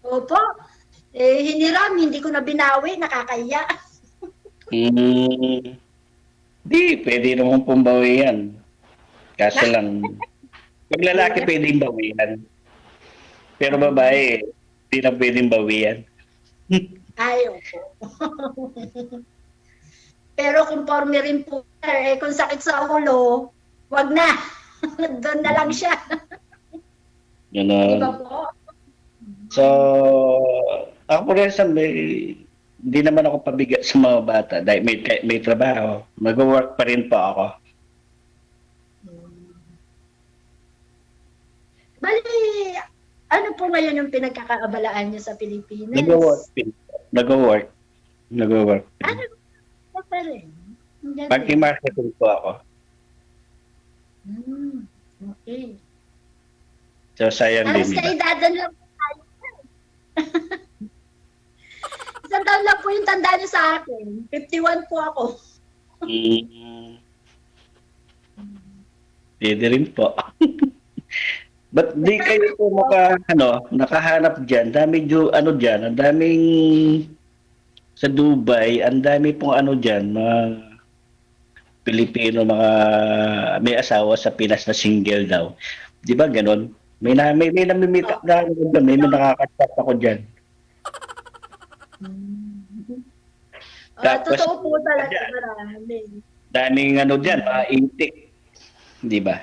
Opo. Hiniram, hindi ko na binawi, nakakaya. Di, pwede naman pong bawian. Kaso lang, pag lalaki pwedeng bawian. Pero babae, hindi na pwedeng bawian. Ay, opo. Pero conforme rin po, kung sakit sa ulo, wag na. Doon na lang siya. Di ba Ganon. po? So, ako po rin sa hindi naman ako pabigat sa mga bata dahil may trabaho. Mag-work pa rin po ako. Bali, ano po ngayon yung pinagkakaabalaan niyo sa Pilipinas? Nag-work. Ano pa rin? Ang galing. Marketing po ako. Okay. So, sayang Alas din. kaidadan lang po tayo. Isang taon lang po yung tanda niyo sa akin. 51 po ako. Pwede rin po. Ba't di kayo po nakahanap dyan? Ang daming sa Dubai, ang dami pong dyan, mga Pilipino, mga may asawa sa Pinas na single daw. Di ba ganon? May namimit up na may nakakatap ako dyan. Tapos, Totoo po talaga marami. daming dyan, mga intik. Di ba?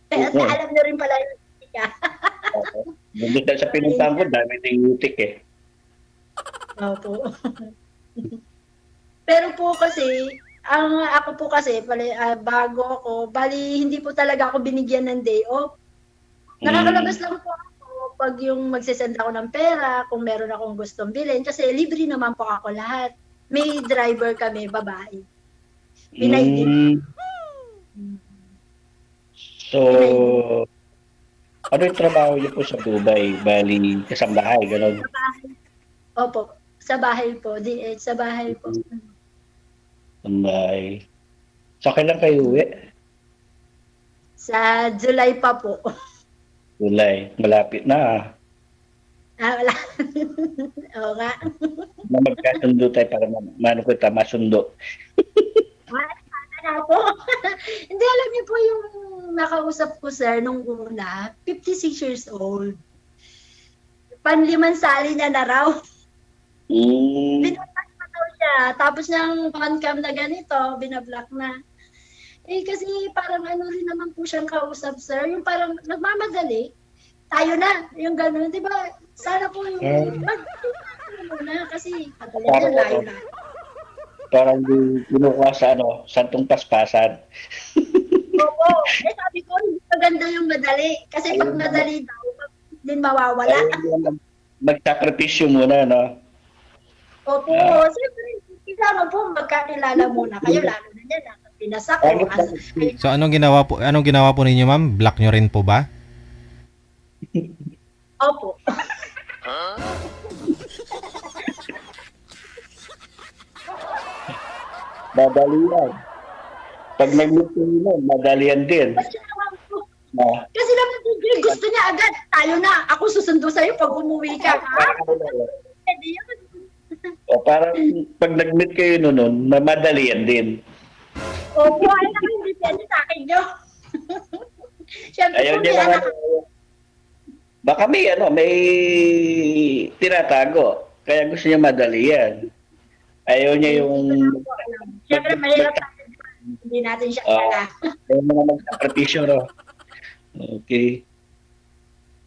Kaya alam niyo rin pala yung ka. Nandito sa pinuntahan ko, dami ding intik eh. Opo. Pero po kasi, ako po kasi, bago ako, bali hindi po talaga ako binigyan ng day off. Nakakalabas lang po ako pag yung magsisend ako ng pera, kung meron akong gustong bilhin, kasi libre naman po ako lahat. May driver kami, babae. Pinay So, ano yung trabaho niyo po sa Dubai? Bali, kasambahay, gano'n? Sa bahay. Opo, sa bahay po. Sa bahay po. Kasambahay. So, kailan kayo uwi? Sa July pa po. July. Malapit na. Wala. Oo nga. Na magkasundo tayo para kita masundo. Sana po. Hindi, alam niyo po yung nakausap ko, sir, nung una, 56 years old. Panlimang sali niya na raw. Binablock na daw siya. Tapos niyang on-cam na ganito, binablock na. Kasi parang rin naman po siyang kausap, sir. Yung parang nagmamadali. Tayo na. Yung gano'n. Di ba? Sana po yung muna kasi pagaling na, layo na. Parang kinukuha sa santong paspasan. Oo. Sabi ko, hindi maganda yung madali. Kasi pag madali daw, din mawawala. Magsakripisyo muna, no? Opo. Siyempre, kailangan po magkakilala muna kayo. Lalo na yan. Pinasak ko. So anong ginawa po ninyo, ma'am? Block nyo rin po ba? Opo. Madalian. Pag nag-meeting mo, madalian din. Kasi naman, gusto niya agad. Tayo na. Ako susundo sa'yo pag umuwi ka. Pwede yun. O parang pag nag-meet kayo noon, madalian din. Opo, ay naman, hindi pwede sa akin nyo. Siyempre Ayaw po, niya may naman. anak. Baka may tinatago. Kaya gusto niya madalian. Ayaw niya yung... Siyempre, mahirap tayo. Hindi natin siya kaya. Ayaw mo na magsakripisyo, no? Okay.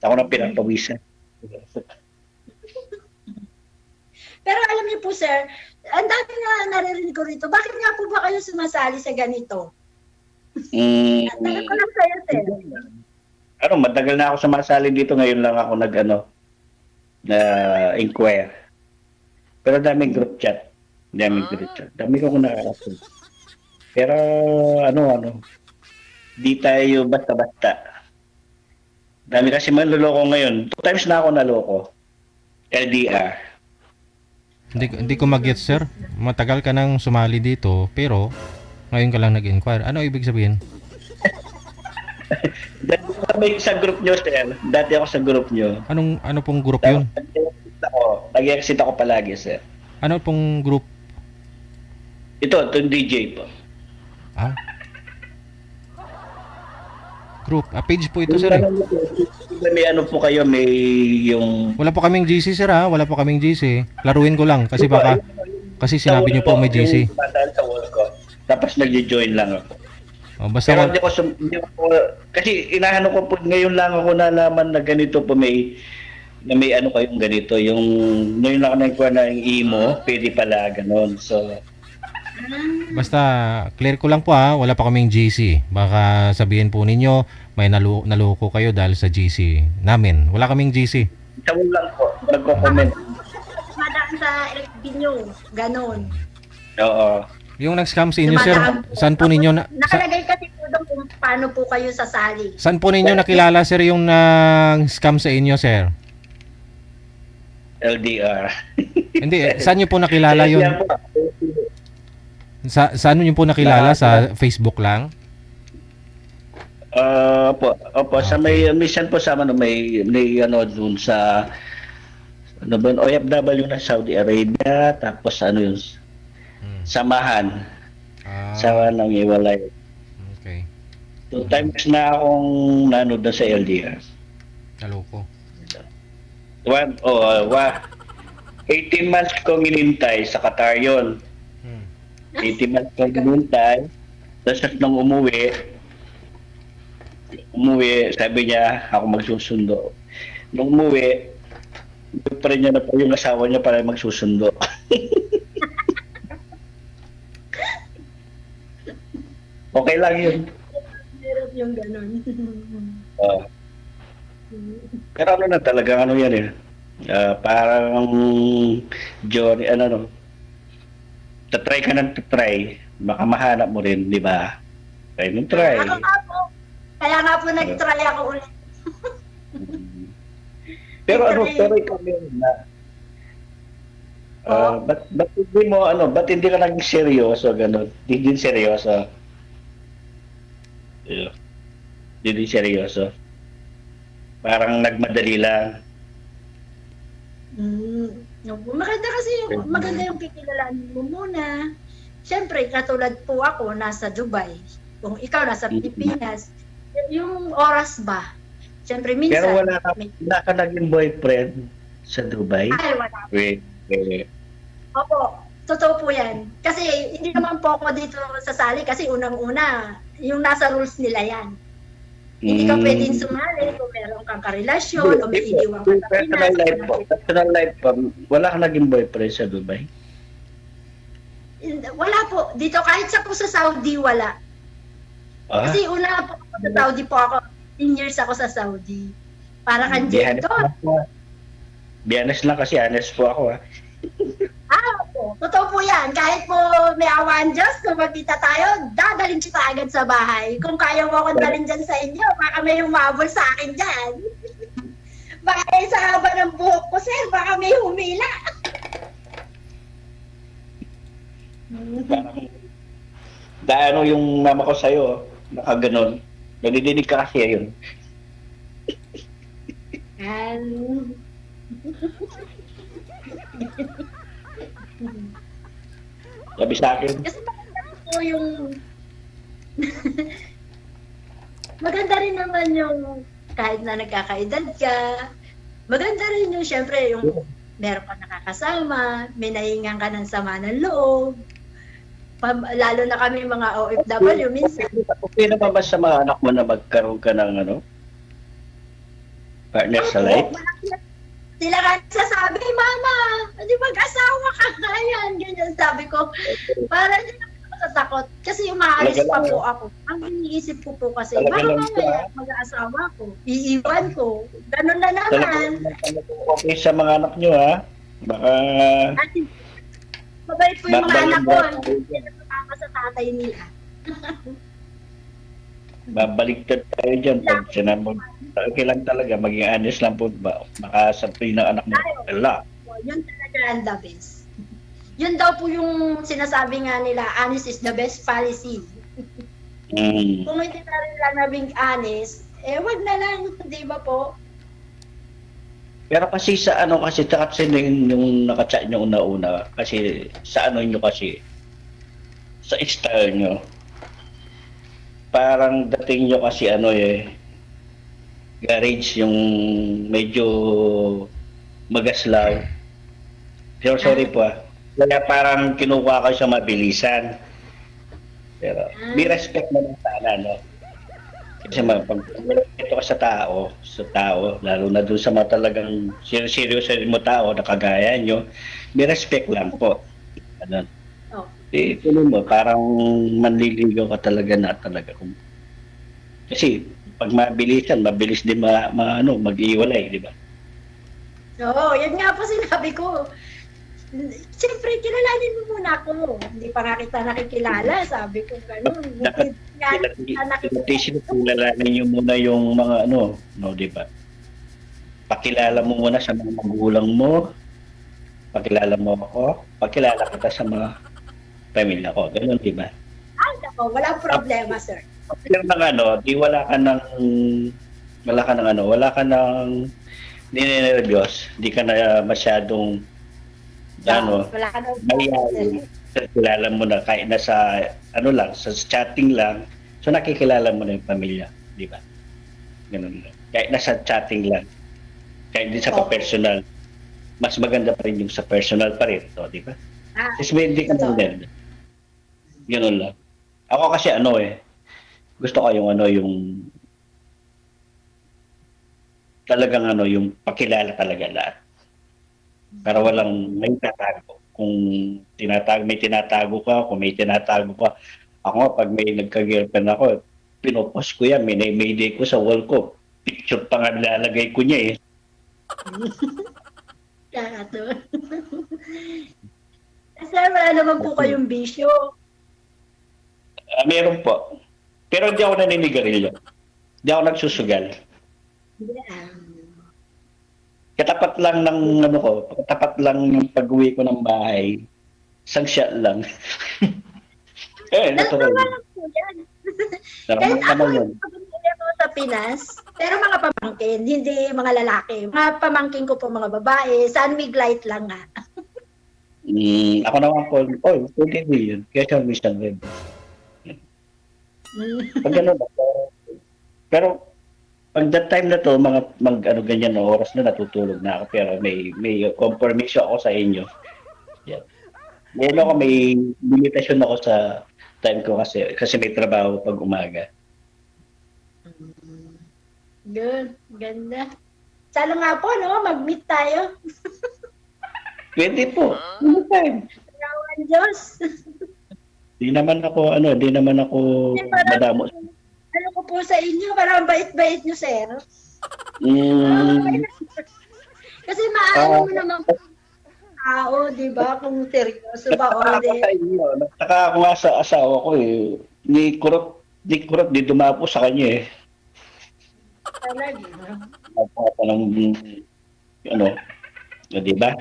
Ako na pinapawisan. Pero alam niyo po, sir, ang dami nga naririnig ko rito. Bakit nga po ba kayo sumasali sa ganito? Tanong ko lang sa'yo, sir. matagal na ako sumasali dito. Ngayon lang ako na inquire. Pero daming group chat. Dami ko nakakasin. Pero di tayo basta-basta. Dami kasi manloloko ngayon. 2 times na ako naloko. LDR. Hindi ko mag-get, sir. Matagal ka nang sumali dito, pero ngayon ka lang nag-inquire. Ano ibig sabihin? Dati kami sa group nyo, sir. Dati ako sa group nyo. Ano pong group yun? Nag-exit ako palagi, sir. Ano pong group? Ito DJ po. Ah? Group. Page po ito, sir. May ano po kayo, may yung... Wala po kaming GC, sir, ha? Wala po kaming GC. Laruin ko lang kasi baka... Kasi sinabi niyo po may GC. Sa wall ko. Tapos nag-join lang ako. Basta Pero hindi ko, kasi inaano ko po, ngayon lang ako nalaman na ganito po may ano kayong ganito. Yung ngayon lang ako na yung emo, pwede pala ganun. So, basta clear ko lang po, ha, wala pa kaming GC. Baka sabihin po ninyo may naloko kayo dahil sa GC namin. Wala kaming GC. sa wall lang po, nagko-comment. Madaan sa FB nyo, ganon. Oo. Yung nag-scam sa inyo, sir, saan po ninyo Nakalagay kasi po doon kung paano po kayo sasali. saan po ninyo nakilala, sir, yung nag-scam sa inyo, sir? LDR. Hindi, saan nyo po nakilala yun? Saan nyo po nakilala? Sa Facebook lang? Opo, sa may minsan po sa may ano doon sa ano ba, OFW na Saudi Arabia, tapos ano yun, samahan. Sa nang iwalay. Okay. 2 times na akong nanood na sa LDR. Naloko. 18 months kong inintay sa Qatar yun. 18 months kong inintay. Tapos nung umuwi, sabi niya, ako magsusundo. Nung umuwi, pa rin niya na po yung asawa niya para magsusundo. Okay lang yun. Meron yung ganon. Pero ano na talaga, ano yan eh. Parang Johnny, tatry ka ng tatry, baka mahanap mo rin, di ba? Try ng try. Ako nga po. Kaya nga po nag-try ako ulit. Pero ikaw yun na. Ba't hindi ka naging seryoso, gano'n? Hindi seryoso. Hindi seryoso. Parang nagmadali lang. Maganda yung kikilalanin mo muna. Siyempre, katulad po ako, nasa Dubai. Kung ikaw nasa Pilipinas, yung oras ba? Siyempre, minsan... Pero wala ka naging boyfriend sa Dubai? Ay, wala. Wait. Opo, totoo po yan. Kasi hindi naman po ako dito sasali kasi unang-una, yung nasa rules nila yan. Hindi ka pwedeng sumali kung meron kang karelasyon o may iniwang ka sa Pinas. Personal life po, wala ka naging boyfriend sa Dubai? Wala po. Dito kahit sa po sa Saudi, wala. Kasi una po ako sa Saudi po ako. 10 years ako sa Saudi. Para kang Jen doon. Be honest lang kasi honest po ako. Po. Totoo po yan. Kahit po may awan Diyos, kung magkita tayo, dadalhin kita agad sa bahay. Kung kaya mo akong dalhin dyan sa inyo, baka may humabol sa akin dyan. Baka sa haba ng buhok ko, sir, baka may humila. Parang yung mama ko sa'yo, nakaganon. Nadidinig ka kasi yun. Sabi sa akin. Kasi maganda po yung... maganda rin naman yung kahit na nagkakaedad ka, maganda rin yung syempre yung meron ka nakakasama, may nahingan ka ng sama ng loob. Lalo na kami mga OFW minsan. Okay naman ba sa mga anak mo na magkaroon ka ng partner sa life? Sila ka sasabi, Mama, hindi mag-asawa ka ngayon. Ganyan sabi ko. Para natatakot. Kasi umaalis Talaga pa lang, po ako. Ang iniisip ko po kasi, Talaga baka lang mamaya mag-aasawa ko, iiwan ko. Ganun na naman. Okay sa mga anak nyo, ha? Baka... At mabait po yung mga Babalik anak ko. ba? Hindi na sumama sa tatay nila. Babaliktad tayo dyan pag sinamog. Okay lang talaga, maging honest lang po ba? Baka sabihin ng anak mo, ala. Yun talaga ang the best. Yun daw po yung sinasabi nga nila, honest is the best policy. Mm. Kung hindi na rin lang nabing honest, wag na lang, di ba po? Pero kasi sa ano kasi kasi yung nakachat nyo una-una kasi sa ano nyo kasi sa style nyo parang dating nyo kasi ano garage yung medyo magaslaw. Pero sorry po kaya parang kinukuha ko sa mabilisan. Pero be respect naman sana, no? Kasi pag ito ka sa tao, lalo na doon sa mga talagang seryoso mo tao na kagaya nyo, may respect lang po. Ano? Oh. Tuloy mo, parang manliligaw ka talaga na talaga. Kasi pag mabilis din mag-iwalay, di ba? Oo, yun nga po sinabi ko. Siyempre, kilalanin mo muna ako. Hindi pa nga kita nakikilala, sabi ko gano'n. Dapat kilalanin nyo muna yung mga di ba? Pakilala mo muna sa mga magulang mo, pakilala mo ako, pakilala kita sa mga pamilya ko. Ganun, di ba? Ay, nako, walang problema, sir. Pero wala ka ng ninenervyos, di ka na masyadong Wala ka na mayayain. Kilala mo na kahit nasa sa chatting lang, so nakikilala mo na yung pamilya, di ba? Ganun lang. Kahit nasa chatting lang, kahit din sa personal, mas maganda pa rin yung sa personal pa rin, di ba? Kasi hindi ka na din. Ganun lang. Ako kasi gusto ko yung talagang yung pakilala talaga lahat. Para walang may tatago. Kung may tinatago ka, kung may tinatago ka. Ako nga, pag may nagka-girlfriend ako, pinopost ko yan, may day ko sa wall ko. Picture pa nga nilalagay ko niya Kakato. Kasi wala naman po kayong bisyo. Meron po. Pero hindi ako naninigarilyo. Hindi ako nagsusugal. Katapat lang ng katapat lang ng pag-uwi ko ng bahay. Isang shot lang. Natural. Lang po yan. Kahit ako sa Pinas, pero mga pamangkin, hindi mga lalaki. Mga pamangkin ko po mga babae, San Miglite lang nga. Ako naman po, pwede yun. Kaya siya mission web. Pag pero pag that time na to, ganyan na oras na natutulog na ako, pero may confirmation ako sa inyo. Yeah. May limitasyon ako sa time ko kasi may trabaho pag umaga. Good, ganda. Sana nga po, mag-meet tayo. Pwede po. Anytime. Salawan Diyos. Di naman ako madamo. Ano ko po sa inyo, parang bait-bait nyo, sir. Kasi maano mo naman tao, di ba? Kung seryoso ba o hindi. Nagtaka ako nga sa asawa ko Di kurot, di dumapo sa kanya Talaga. Di ba?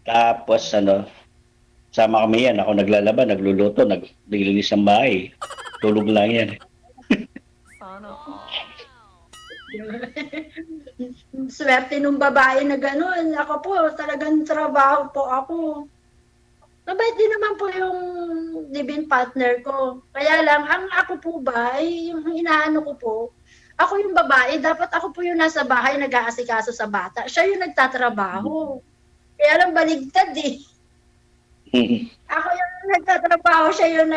Tapos sama kami yan. Ako naglalaba, nagluluto, naglilinis ng bahay. Tulog lang yan. Swerte nung babae na gano'n. Ako po, talagang trabaho po ako. Mabait din naman po yung living partner ko. Kaya lang, ang ako po ba, yung inaano ko po, ako yung babae, dapat ako po yung nasa bahay nag-aasikaso sa bata. Siya yung nagtatrabaho. Kaya lang baligtad Ako yung nagtatrabaho, siya yung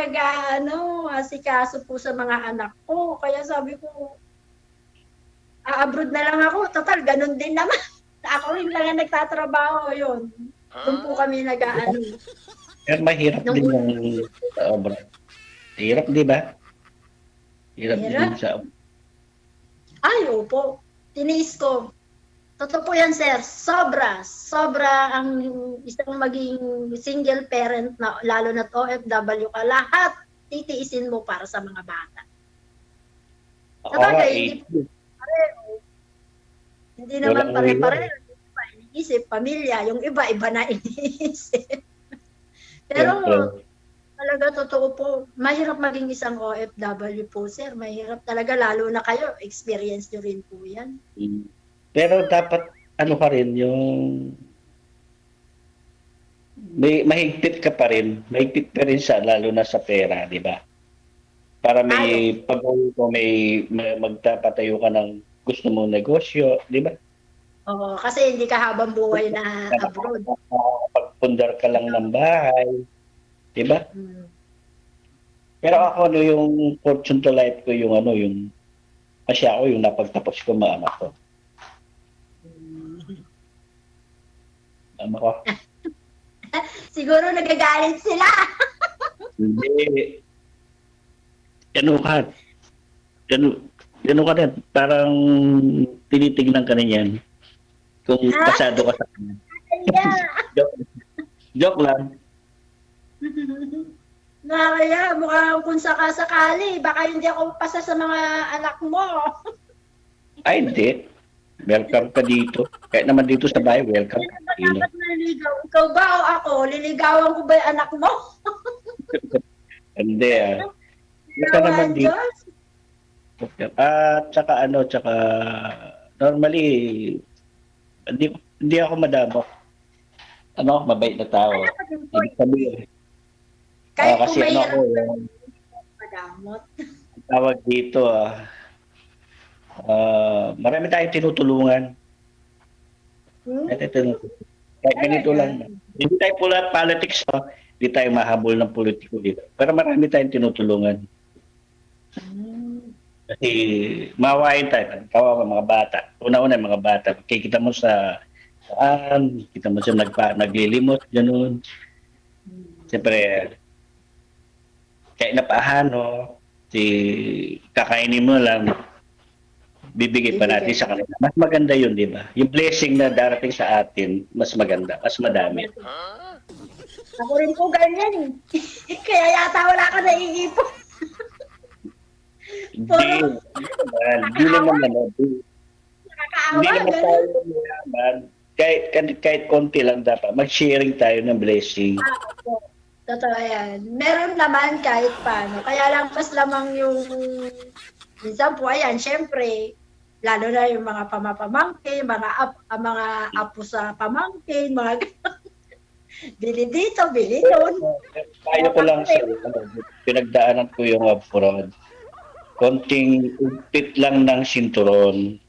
asikaso po sa mga anak ko. Kaya sabi ko, abroad na lang ako. Total, ganun din naman. Ako rin lang ang nagtatrabaho yun. Doon po kami Pero mahirap Nung din yung obra. Hirap, di ba? Hirap Hirap? din sa Ay, opo. Tiniis ko. Totoo po yan, sir. Sobra. Sobra ang isang maging single parent na lalo na OFW ka. Lahat titiisin mo para sa mga bata. Oo, Sabagay, eh, hindi pareho. Hindi naman Walang pare-pareho. Yung iba iniisip, pamilya. Yung iba na iniisip. Pero siyempre. talaga totoo po, mahirap maging isang OFW po, sir. Mahirap talaga, lalo na kayo. Experience nyo rin po yan. Pero dapat ano ka rin yung may mahigpit ka pa rin. Mahigpit pa rin sa lalo na sa pera, di ba? Para may pag may magtapatayo ka ng gusto mong negosyo, di ba? Oo, kasi hindi ka habang buhay na abroad. Pagpundar ka lang ng bahay, di ba? Hmm. Pero ako ano yung fortune to life ko yung ano yung kasi ako yung napagtapos ko mga anak ko. Ano ko? Siguro nagagalit sila. Hindi. Ano ka? Ano ka din? Parang tinitignan ka niyan. Kung pasado ka sa kanya. Joke lang. Nakakaya, mukhang kung sakasakali, baka hindi ako pasa sa mga anak mo. Ay, hindi. Welcome ka dito. Kahit naman dito sa bahay, welcome ka. Dapat naliligaw. Ikaw ba o ako? Liligawan ko ba yung anak mo? Hindi ah. Ito naman dito. At saka normally, hindi ako madamok. Ano, mabait na tao. Ibig sabihin. Kahit kung Kasi mahirap yung madamot. tawag dito marami tayong tinutulungan. Kahit ganito lang. Hindi tayo pula politics, hindi tayo mahabol ng politiko dito. Pero marami tayong tinutulungan. Kasi mawain tayo. Kawawa mga bata. Una-una yung mga bata. Kikita mo saan, kita mo siya naglilimot, gano'n. Siyempre, kahit napahano, kakainin mo lang, bibigay pa natin sa kanila. Mas maganda yun, di ba? Yung blessing na darating sa atin, mas maganda, mas madami. Ako rin po ganyan. Kaya yata wala ka naiipon. Hindi naman Hindi naman tayo mayaman. Kahit konti lang dapat. Mag-sharing tayo ng blessing. Totoo yan. Meron naman kahit paano. Kaya lang mas lamang yung minsan po, ayan, syempre, lalo na yung mga pamapamangkin, mga apo sa pamangkin, mga bili dito, bili doon. Tayo ko lang sa pinagdaanan ko yung abroad. Konting upit lang ng sinturon.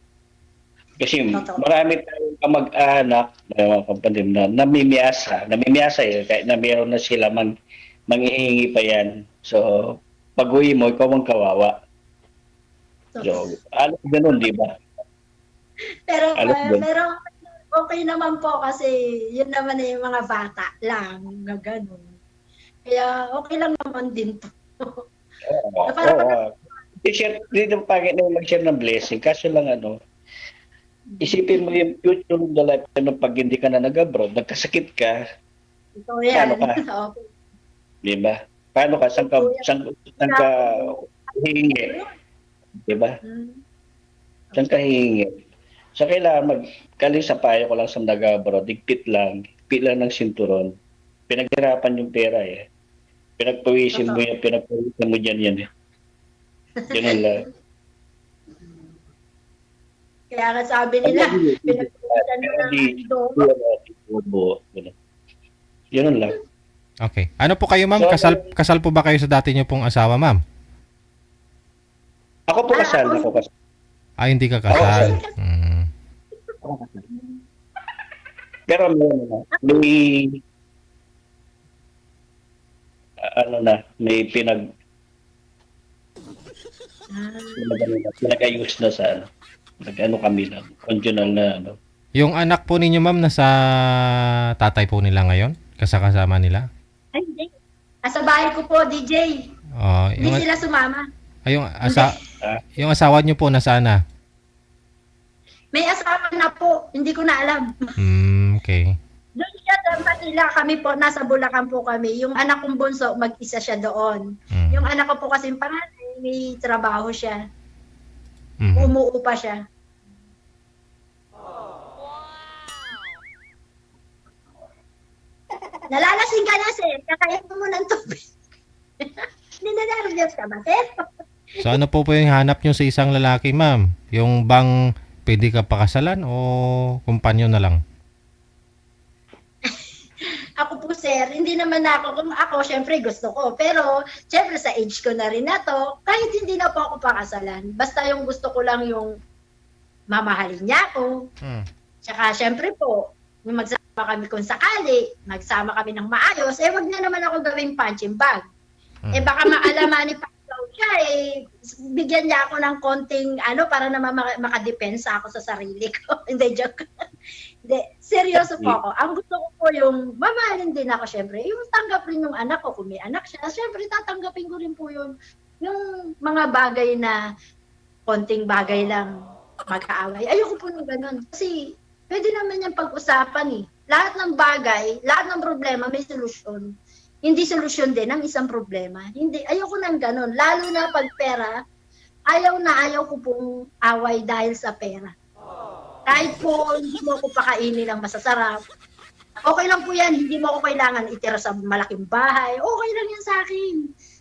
Kasi marami tayong kamag-anak na mga kapatid na namimiyasa kahit na meron na sila manghihingi pa yan. So, pag-uwi mo, ikaw ang kawawa. So, alam ganun, di ba? Pero okay naman po kasi yun naman yung mga bata lang na ganun. Kaya okay lang naman din po. Dito pagit na mag-share ng blessing. Kaso lang isipin mo yung future of the life pag hindi ka na nag-abroad, nagkasakit ka, ito yan. paano ka? Di ba? Paano ka? Saan ka hihingi? Di ba? Saan ka hihingi? So, kailangan kaling sa payo ko lang sa nag-abroad, higpit lang ng sinturon. Pinaghirapan yung pera Pinagpawisin mo yan Ganun lang. Kaya nga sabi nila, pinagpawisan mo ng Ganun lang. Okay. Ano po kayo, ma'am? Kasal po ba kayo sa dati niyo pong asawa, ma'am? Ako po kasal. Hindi ka kasal. Pero may pinag-ayos na sa kami lang. Conjugal na Yung anak po ninyo, ma'am, nasa tatay po nila ngayon? Kasama nila? Ay, hindi. Sa bahay ko po, DJ. Oh, Hindi sila sumama. yung asawa niyo po nasaan na? May asawa na po. Hindi ko na alam. Okay. Doon siya sa Manila. Kami po, nasa Bulacan po kami. Yung anak kong bunso, mag-isa siya doon. Yung anak ko po kasi panganay, may trabaho siya. Umuupa siya. Nalalasing ka na, sir. Kakain mo ng tubig. Ninanarvyos ka ba, sir? So ano po yung hanap nyo sa isang lalaki, ma'am? Yung bang pwede ka pakasalan o kumpanyo na lang? Ako po, sir, hindi naman ako, kung ako, syempre gusto ko. Pero, syempre sa age ko na rin na to, kahit hindi na po ako pakasalan. Basta yung gusto ko lang yung mamahalin niya ako. Tsaka, syempre po, yung magsama kami kung sakali, magsama kami ng maayos, wag na naman ako gawing punching bag. Baka maalamanin pa siya, bigyan niya ako ng konting, para naman makadepensa ako sa sarili ko. Hindi, joke. Hindi, seryoso po ako. Ang gusto ko po yung, mamahalin din ako syempre, yung tanggap rin yung anak ko, kung may anak siya, syempre tatanggapin ko rin po yun, yung mga bagay na, konting bagay lang, mag-aaway. Ayoko po ng ganun. Kasi, pwede naman yung pag-usapan Lahat ng bagay, lahat ng problema, may solusyon. Hindi solusyon din ang isang problema. Hindi, ayoko nang ganun. Lalo na pag pera, ayaw ko pong away dahil sa pera. Kahit po hindi mo ako pakainin ng masasarap, okay lang po yan. Hindi mo ako kailangan itira sa malaking bahay. Okay lang yan sa akin.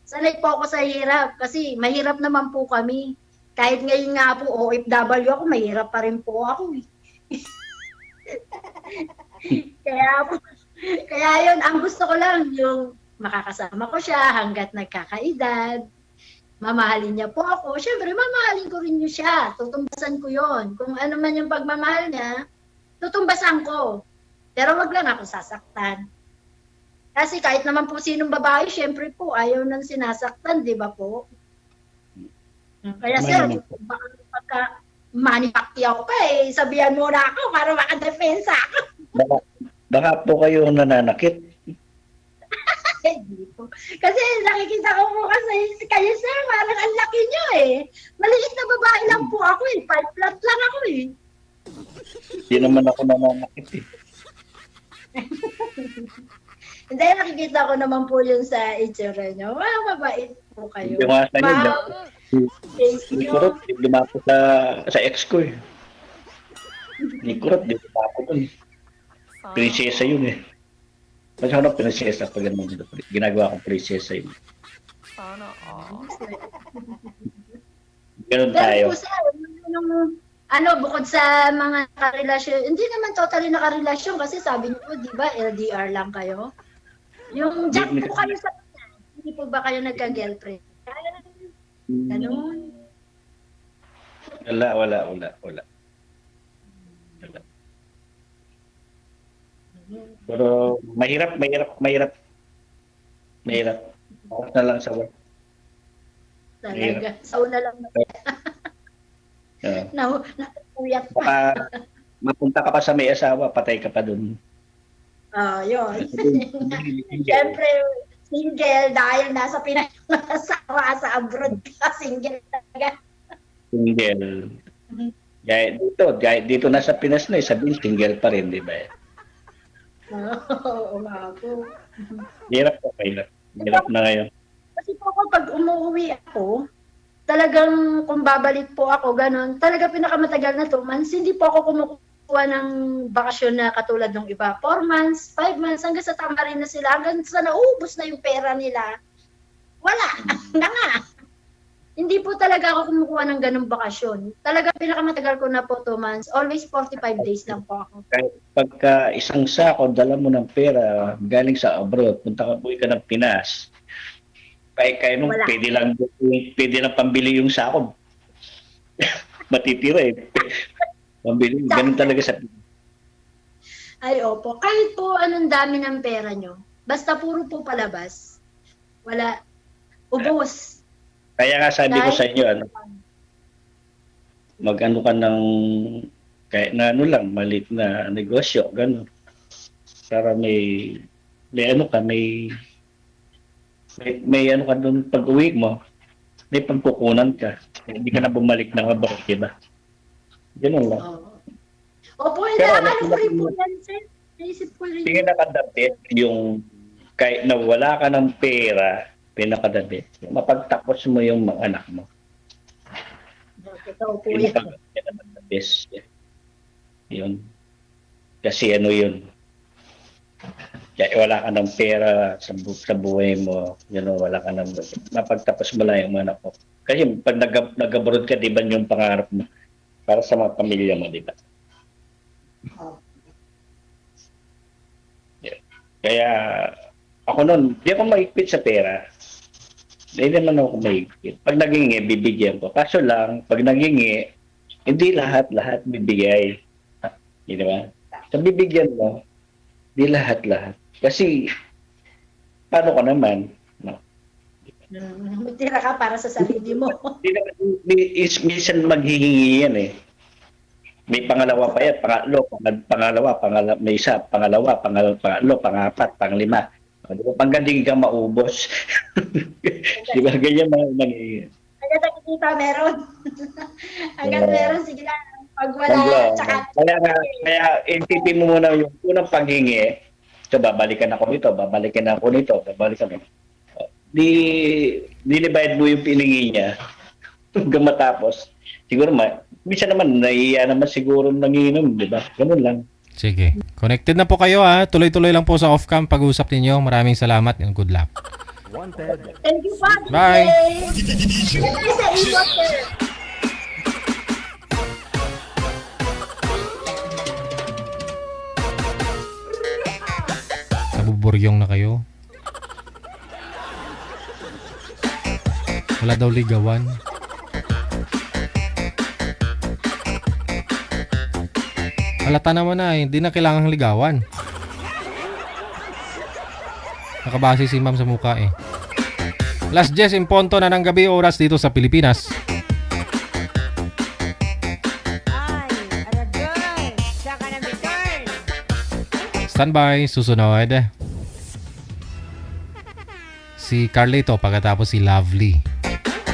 Sanay po ako sa hirap kasi mahirap naman po kami. Kahit ngayon nga po OFW ako, mahirap pa rin po ako. Kaya yun, ang gusto ko lang yung makakasama ko siya hanggat nagkakaedad. Mamahalin niya po ako. Siyempre, mamahalin ko rin niyo siya. Tutumbasan ko yon. Kung ano man yung pagmamahal niya, tutumbasan ko. Pero wag lang ako sasaktan. Kasi kahit naman po sinong babae, siyempre po, ayaw nang sinasaktan, di ba po? Kaya sir, baka pagka manipakyaw ka sabihan mo na ako para makadepensa ako. Baka po kayo nananakit. Hindi po. Kasi nakikita ko po kasi kayo sir, parang ang laki nyo Maliit na babae lang po ako 5 flat lang ako Hindi naman ako nananakit Hindi, nakikita ko naman po yun sa itsura nyo. Mabait po kayo. Yung asa nyo, hindi kurot, lumapo sa ex ko Hindi kurot, di lumapo dun. Prinsesa yun Mas ako na prinsesa pag ginagawa kong prinsesa yun. Ganun tayo. Pero po sir, bukod sa mga karelasyon, hindi naman totally nakarelasyon kasi sabi niyo po, di ba, LDR lang kayo? Yung jack po kayo sa hindi po ba kayo nagka-girlfriend? Ganun. Wala. Pero mahirap. Oras na lang sa work. Talaga. Sa una lang natutuyat pa. Baka mapunta ka pa sa may asawa, patay ka pa dun. Yun. Siyempre, single dahil nasa Pinas asawa sa abroad ka, single talaga. Single. Dito nasa Pinas na sabihin single pa rin, di ba? Oo nga po. Hirap na ngayon. Kasi po pag umuwi ako, talagang kung babalik po ako, ganun, talaga pinakamatagal na 2 months, hindi po ako kumukuha ng bakasyon na katulad ng iba. 4 months, 5 months, hanggang sa tama rin na sila, hanggang sa naubos na yung pera nila. Wala, na nga. Hindi po talaga ako kumukuha ng ganung bakasyon. Talaga pinakamatagal ko na po 2 months. Always 45 days lang po ako. Kahit pagka isang sako, dala mo ng pera galing sa abroad, punta ka po ka ng Pinas, kaya nung pwede lang pambili yung sako. Matitira Pambili, ganun talaga sa Pinas. Ay, opo. Kahit po anong dami ng pera nyo, basta puro po palabas, wala, ubos. Kaya nga sabi ko sa inyo, mag-ano ka ng kahit na maliit na negosyo, gano'n. Para may may ano ka doon pag uwi mo, may pagkukunan ka. Hindi ka na bumalik ng abroad, di ba? Ganun lang. Opo, Pero inaakala ko rin po yan, sir. Naisip ko rin. Tingin nakadabit yung kahit na wala ka ng pera, pinakadabit. Mapagtapos mo yung mga anak mo. Totoo po yan. Pinakadabit. Yun. Kasi ano yun. Kaya wala ka ng pera sa buhay mo, wala ka ng mapagtapos mo lang yung mga anak mo. Kasi pag nag-abroad ka, di ba yung pangarap mo para sa mga pamilya mo, di ba? Yeah. Kaya ako noon, di ako maigpit sa pera. Hindi naman ako maigpit. Pag nagingi, bibigyan ko. Kaso lang, pag nagingi, hindi lahat bibigay. Di ba? So bibigyan mo, di lahat. Kasi, paano ka naman? No? Magtira ka para sa sarili mo. Minsan maghihingi yan eh. May pangalawa pa yan, pangalawa, may isa, pangalawa, pangatlo, pangapat, panglima. Di ba? Panggaling ka maubos. Di ba? Ganyan nangyayari. Hanggang nakikita meron. Hanggang meron, sige lang. Pag wala, tsaka... Kaya intipin mo muna yung unang paghingi. So, babalikan ako nito. Dinivide mo yung piningi niya. Hanggang matapos. Siguro, minsan naman, naiiya naman siguro nanginom, di ba? Ganun lang. Sige. Connected na po kayo ha. Tuloy-tuloy lang po sa off-cam pag-usap ninyo. Maraming salamat and good luck. Wanted. Thank you, Father. Bye. Thank you sa inyo, sir. Nabuburyong na kayo. Wala daw ligawan. Halata naman na hindi na kailangang ligawan. Nakabase si ma'am sa mukha eh. Last 10 in punto na ng gabi oras dito sa Pilipinas. Ay, Aragoy, saka na return. Standby, susunod. Si Carlito pagkatapos si Lovely.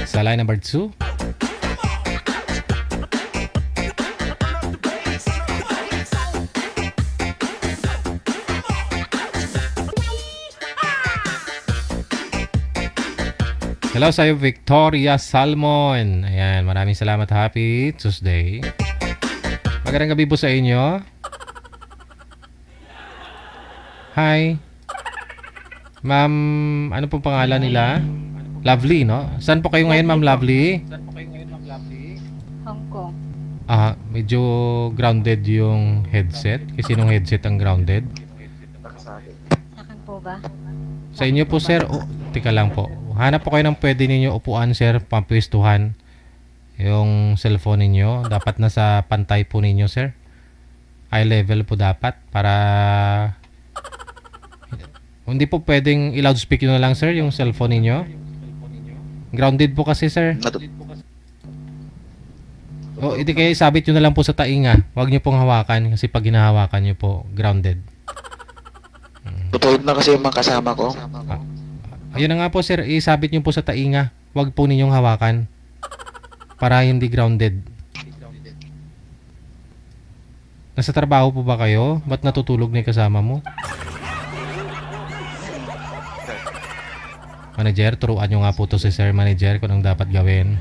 Sa line number 2. Hello sa'yo, Victoria Salmon. Ayan, maraming salamat. Happy Tuesday. Magandang gabi po sa inyo. Hi. Ma'am, ano pong pangalan nila? Lovely, no? Saan po kayo ngayon, Ma'am Lovely? Hong Kong. Medyo grounded yung headset. Kasi nung headset ang grounded. Akin po ba? Sa inyo po, sir. Tika lang po. Hanap po kayo ng pwede ninyo upuan, sir, pampwistuhan. Yung cellphone ninyo, dapat nasa pantay po ninyo, sir. Eye level po dapat para hindi po pwedeng i-loudspeaker na lang, sir, yung cellphone ninyo. Grounded po kasi, sir. Hindi kaya isabit nyo na lang po sa tainga. Huwag nyo pong hawakan kasi pag hinahawakan nyo po, grounded. Tutuhod na kasi yung mga kasama ko. Ayun na nga po, sir, isabit nyo po sa tainga. Huwag po ninyong hawakan para hindi grounded. Nasa trabaho po ba kayo? Ba't natutulog na yung kasama mo? Manager, turuan nyo nga po to si Sir Manager kung anong dapat gawin.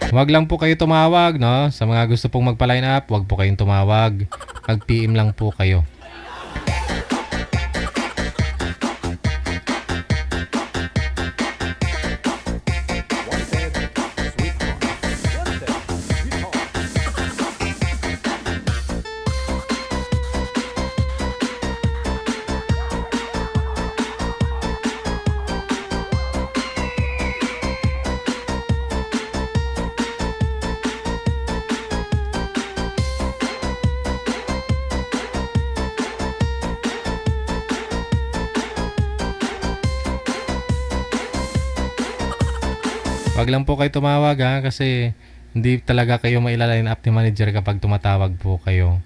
Huwag lang po kayo tumawag, no? Sa mga gusto pong magpa-line up, huwag po kayong tumawag. Mag-PM lang po kayo. Wag lang po kayo tumawag ha, kasi hindi talaga kayo maila-line up ni manager kapag tumatawag po kayo.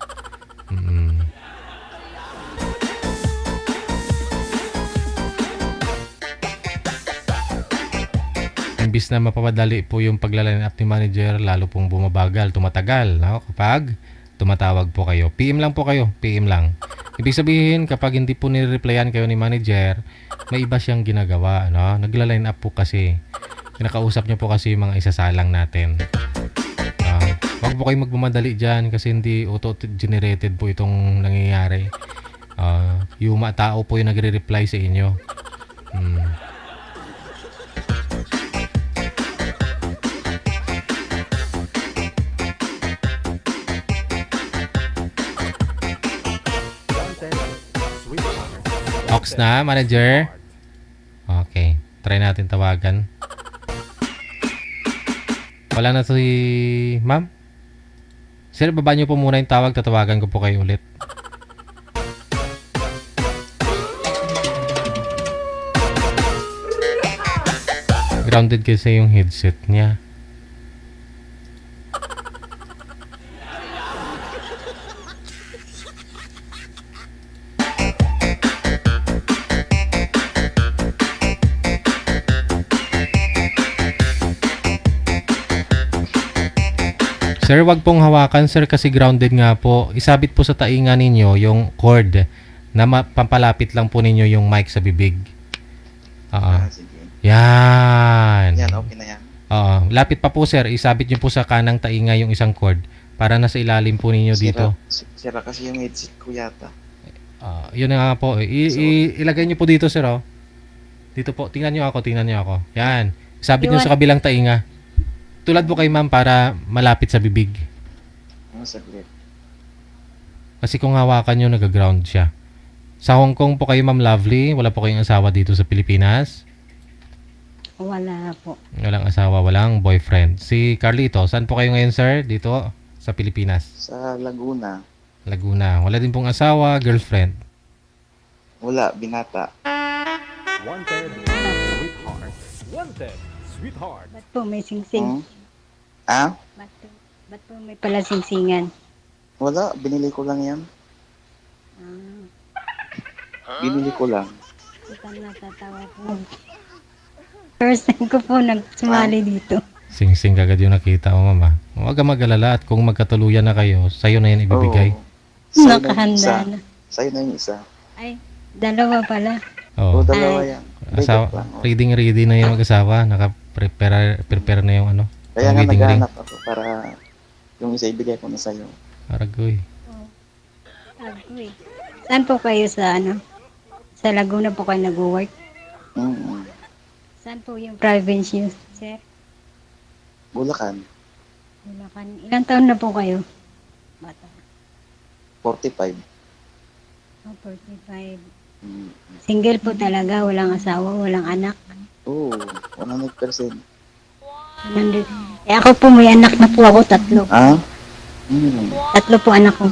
Imbis na mapapadali po yung pagla-line up ni manager, lalo pong bumabagal, tumatagal, no? Kapag tumatawag po kayo. PM lang po kayo, PM lang. Ibig sabihin, kapag hindi po nire-replyan kayo ni manager, may iba siyang ginagawa, no? Nagla-line up po kasi. Kinakausap niyo po kasi yung mga isasalang natin. Huwag po kayo magmamadali dyan kasi hindi auto-generated po itong nangyayari. Yung tao po yung nagre-reply sa inyo. Ox na, manager. Okay. Try natin tawagan. Wala na si ma'am. Sir, baba niyo po muna yung tawag. Tatawagan ko po kayo ulit. Grounded kasi yung headset niya. Sir, wag pong hawakan sir kasi grounded nga po. Isabit po sa tainga ninyo yung cord na pampalapit lang po ninyo yung mic sa bibig. Yan. Yan, okay na yan. Lapit pa po sir. Isabit nyo po sa kanang tainga yung isang cord para nasa ilalim po ninyo dito. Sira kasi yung headset ko yata. Yun nga po. Ilagay nyo po dito sir. Dito po. Tingnan nyo ako. Yan. Isabit nyo sa kabilang tainga. Tulad po kay ma'am para malapit sa bibig. Saglit. Kasi kung hawakan nyo, nag-ground siya. Sa Hong Kong po kayo, ma'am Lovely? Wala po kayong asawa dito sa Pilipinas? Wala po. Walang asawa, walang boyfriend. Si Carlito, saan po kayo ngayon, sir? Dito sa Pilipinas? Sa Laguna. Laguna. Wala din pong asawa, girlfriend? Wala, binata. Wanted, sweetheart. Wanted, sweetheart. Ba't po may singsing? Ba't po may pala singsingan? Wala, binili ko lang yan. Binili ko lang. Ito natatawa po. First time ko po nagsumali dito. Sing-sing kagad yung nakita mo, mama. Huwag ka mag-alala at kung magkatuluyan na kayo, sa'yo na yan ibibigay. Nakahanda na. Sa'yo na yung isa. Ay, dalawa pala. Oo. Dalawa yan. Asawa, ready na yung mag-asawa. Naka-prepare na yung ano. Kaya nga wedding ring. naghahanap ako para yung isa ibigay ko na sa'yo. Aragoy. Agoy. Saan po kayo sa Sa Laguna po kayo nag-work? Saan po yung province nyo, sir? Bulacan. Bulacan. Ilang taon na po kayo? Bata. 45. 45. Single po talaga, walang asawa, walang anak. Oo, 100%. 100. Ako po may anak na po ako, 3. 3 po anak ko.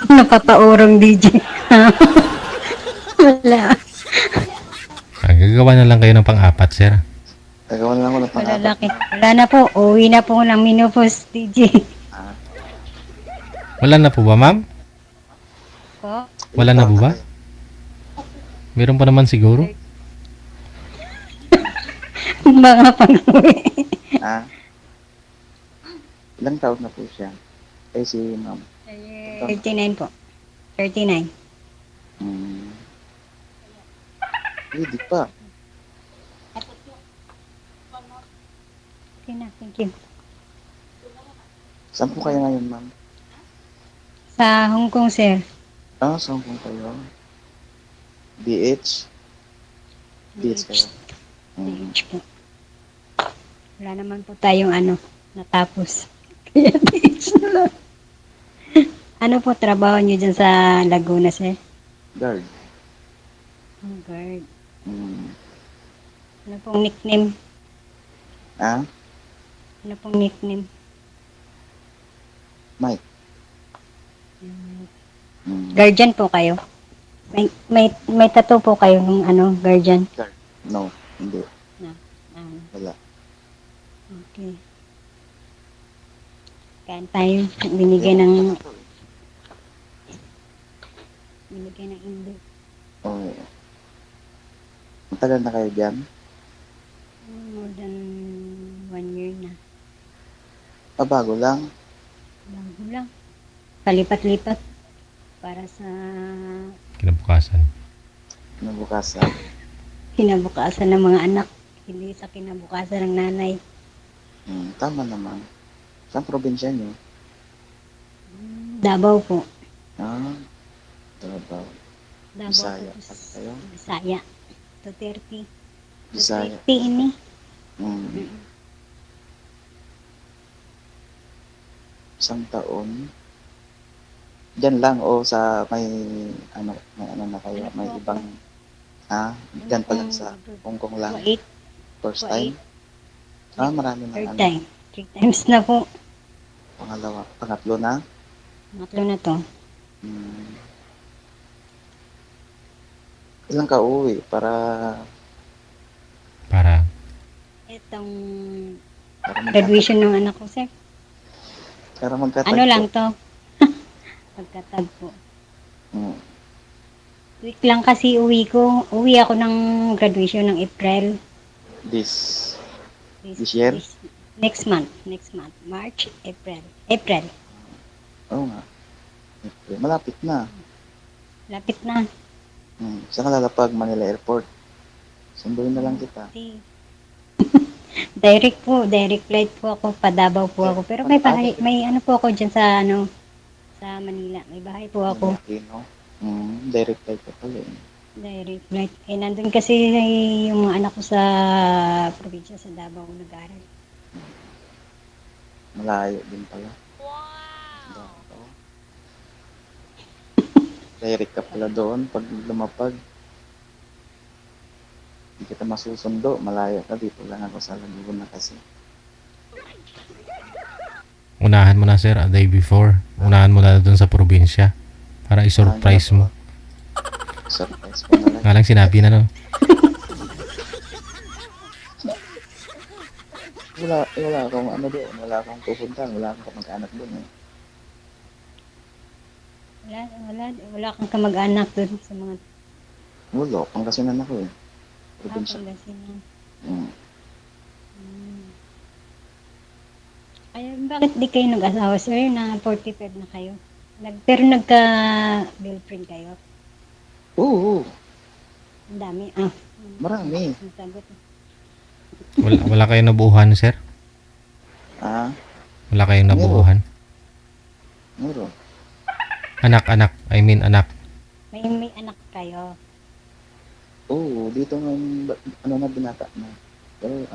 Napapaurong DJ. Wala. Gagawa na lang kayo ng pang-apat, sir. Gagawa na lang ako ng pang-apat. Malalaki. Wala na po. Uwi na po ng Minopos, DJ. Wala na po ba, ma'am? Po? Wala na po ba? Meron pa naman siguro. Mga pang-uwi. Ilang taon na po siya? Si ma'am. 39 po. 39. Hindi pa. Okay na, thank you. Saan po kayo ngayon, ma'am? Sa Hong Kong, sir. Sa Hong Kong kayo? BH? BH kayo? BH po. Wala naman po tayong natapos. Kaya BH na lang. Ano po trabaho niyo dyan sa Laguna, sir? Guard. Guard. Ano pong nickname? Ano pong nickname? Mike. Guardian po kayo? May tattoo po kayo ng guardian? No, hindi. Na, Wala. okay. Kain tayo. Binigay ng Indo. Oo. Matagal na kayo dyan? More than 1 year na. Bago lang. Bago lang. Palipat-lipat para sa Kinabukasan. Nabukasan. kinabukasan ng mga anak. Hindi sa kinabukasan ng nanay. Tama naman. Saan probinsya niyo? Davao po. Davao. Davao Bisaya. po. Kayo? Bisaya. Duterte. Bisaya. Duterte ini. Isang taon. Diyan lang o sa may ano na kayo, may ibang diyan pa lang sa Hong Kong lang. Kuwait. First time? Marami na Third time. 3 times na po. Pangatlo na? Pangatlo na to. Ilang ka uwi para Itong graduation ng anak ko, sir. para magkatagpo? Ano lang to? Pagkatagpo. Week lang kasi uwi ko. Uwi ako ng graduation ng April. This year? Next month. March, April. Oo nga. Okay. Malapit na. Lapit na. Saan ka lalapag? Manila Airport. Sunduin na lang kita. Direct flight po ako, pa-Davao po ako. Pero may bahay, may ano po ako dyan sa Manila. May bahay po ako. Direct flight ka pala eh. Direct flight. Nandun kasi yung mga anak ko sa probinsya sa Davao nag-aaral. Malayo din pala. Wow! Direct ka pala doon pag lumapag. Hindi kita masusundo. Malayo ka. Dito lang ako sa Laguna kasi. Unahan mo na, sir, a day before. Unahan mo na doon sa probinsya para i-surprise mo. Surprise ko na lang. Nga lang sinabi na, no? Wala akong ano doon. Wala akong pupuntahan. Wala akong kamag-anak doon eh. Wala kang kamag-anak doon sa mga... Wala. Pangasinan ako eh. Probinsya. Pangasinan. Ay, bakit di kayo nag-asawa, sir, na 45 na kayo? Pero nagka-girlfriend kayo? Oo. Ang dami. Marami. Ang sagot. Wala kayong nabuuhan, sir? Wala kayong nabuuhan? Meron. Anak. I mean, anak. May anak kayo? Oo. Dito nga, binata na. Pero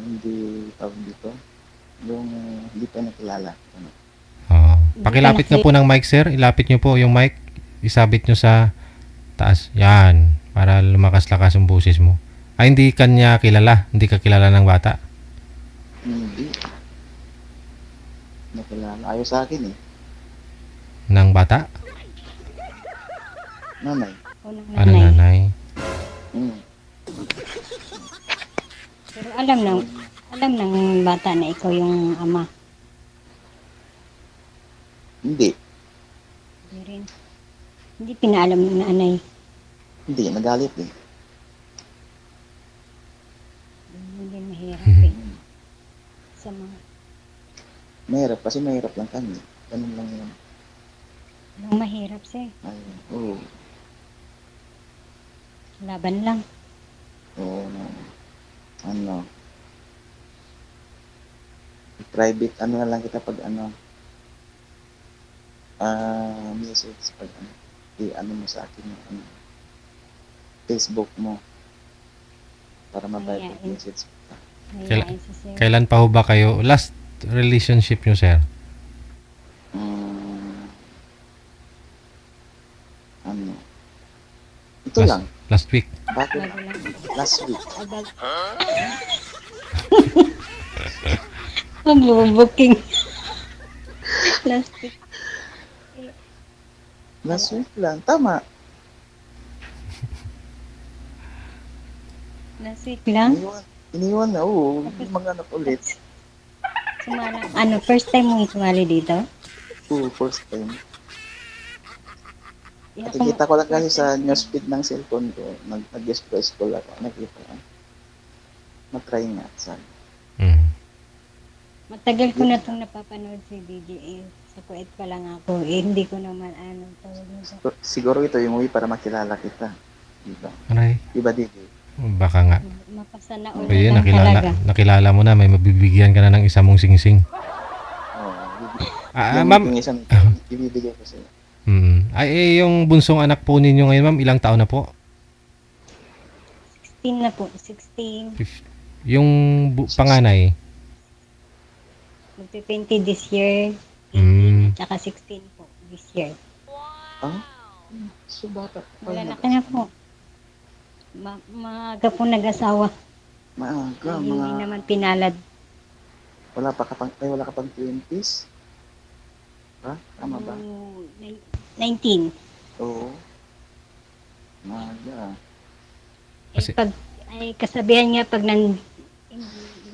hindi tawag dito. Yung hindi pa nakilala. Pakilapit nga po ng mic, sir. Ilapit nyo po yung mic. Isabit nyo sa taas. Yan. Para lumakas-lakas ang boses mo. Hindi kanya kilala. Hindi ka kilala ng bata. Hindi. Nakilala. Ayaw sa akin eh. Ng bata? Nanay. Ano nanay? Pero alam ng bata na ikaw yung ama. Hindi. Hindi rin. Hindi pinaalam ng nanay. Hindi. Nagalit eh. Hindi mahirap eh. Sa mga... Mahirap kasi mahirap lang kami. Ganun lang yun. Anong mahirap, sir? Ayun. Oo. Laban lang. Oo. Private na lang kita pag message pag mo sa akin yung Facebook mo para ma-private message ka. Kailan pa ho ba kayo last relationship nyo, sir? Ito lang. Last week. Bago last week. Booking. Last week. Last week lang. Tama. Nasweet lang. Iniwan na, oo. Mag-anak ulit. First time mong sumali dito? Oo, first time. Nakikita ko lang kasi sa newsfeed ng cellphone ko. Nag-express ko lang. Nakita ko. Matry nga. Sana. Matagal ko na itong napapanood si DJ. Sa Kuwait pa lang ako. Hindi ko naman tawag nito. Siguro ito yung way para makilala kita. Diba? Aray. Diba, DJ? Baka nga. Mapasana O ulit yun, lang talaga. nakilala mo na, may mabibigyan ka na ng isa mong singsing. Ma'am. Yung isang ibibigay ko sa'yo. Yung bunsong anak po ninyo ngayon, ma'am, ilang taon na po? 16 na po. 16. Yung panganay? Magpi-20 this year. Tsaka 16 po this year. So, bata. Wala na kanya po. Maaga po nag-asawa. Maaga, Hindi naman pinalad. Wala ka pang 20s? Ha? Tama ba? 19. Oo. Maaga. Kasabihan nga pag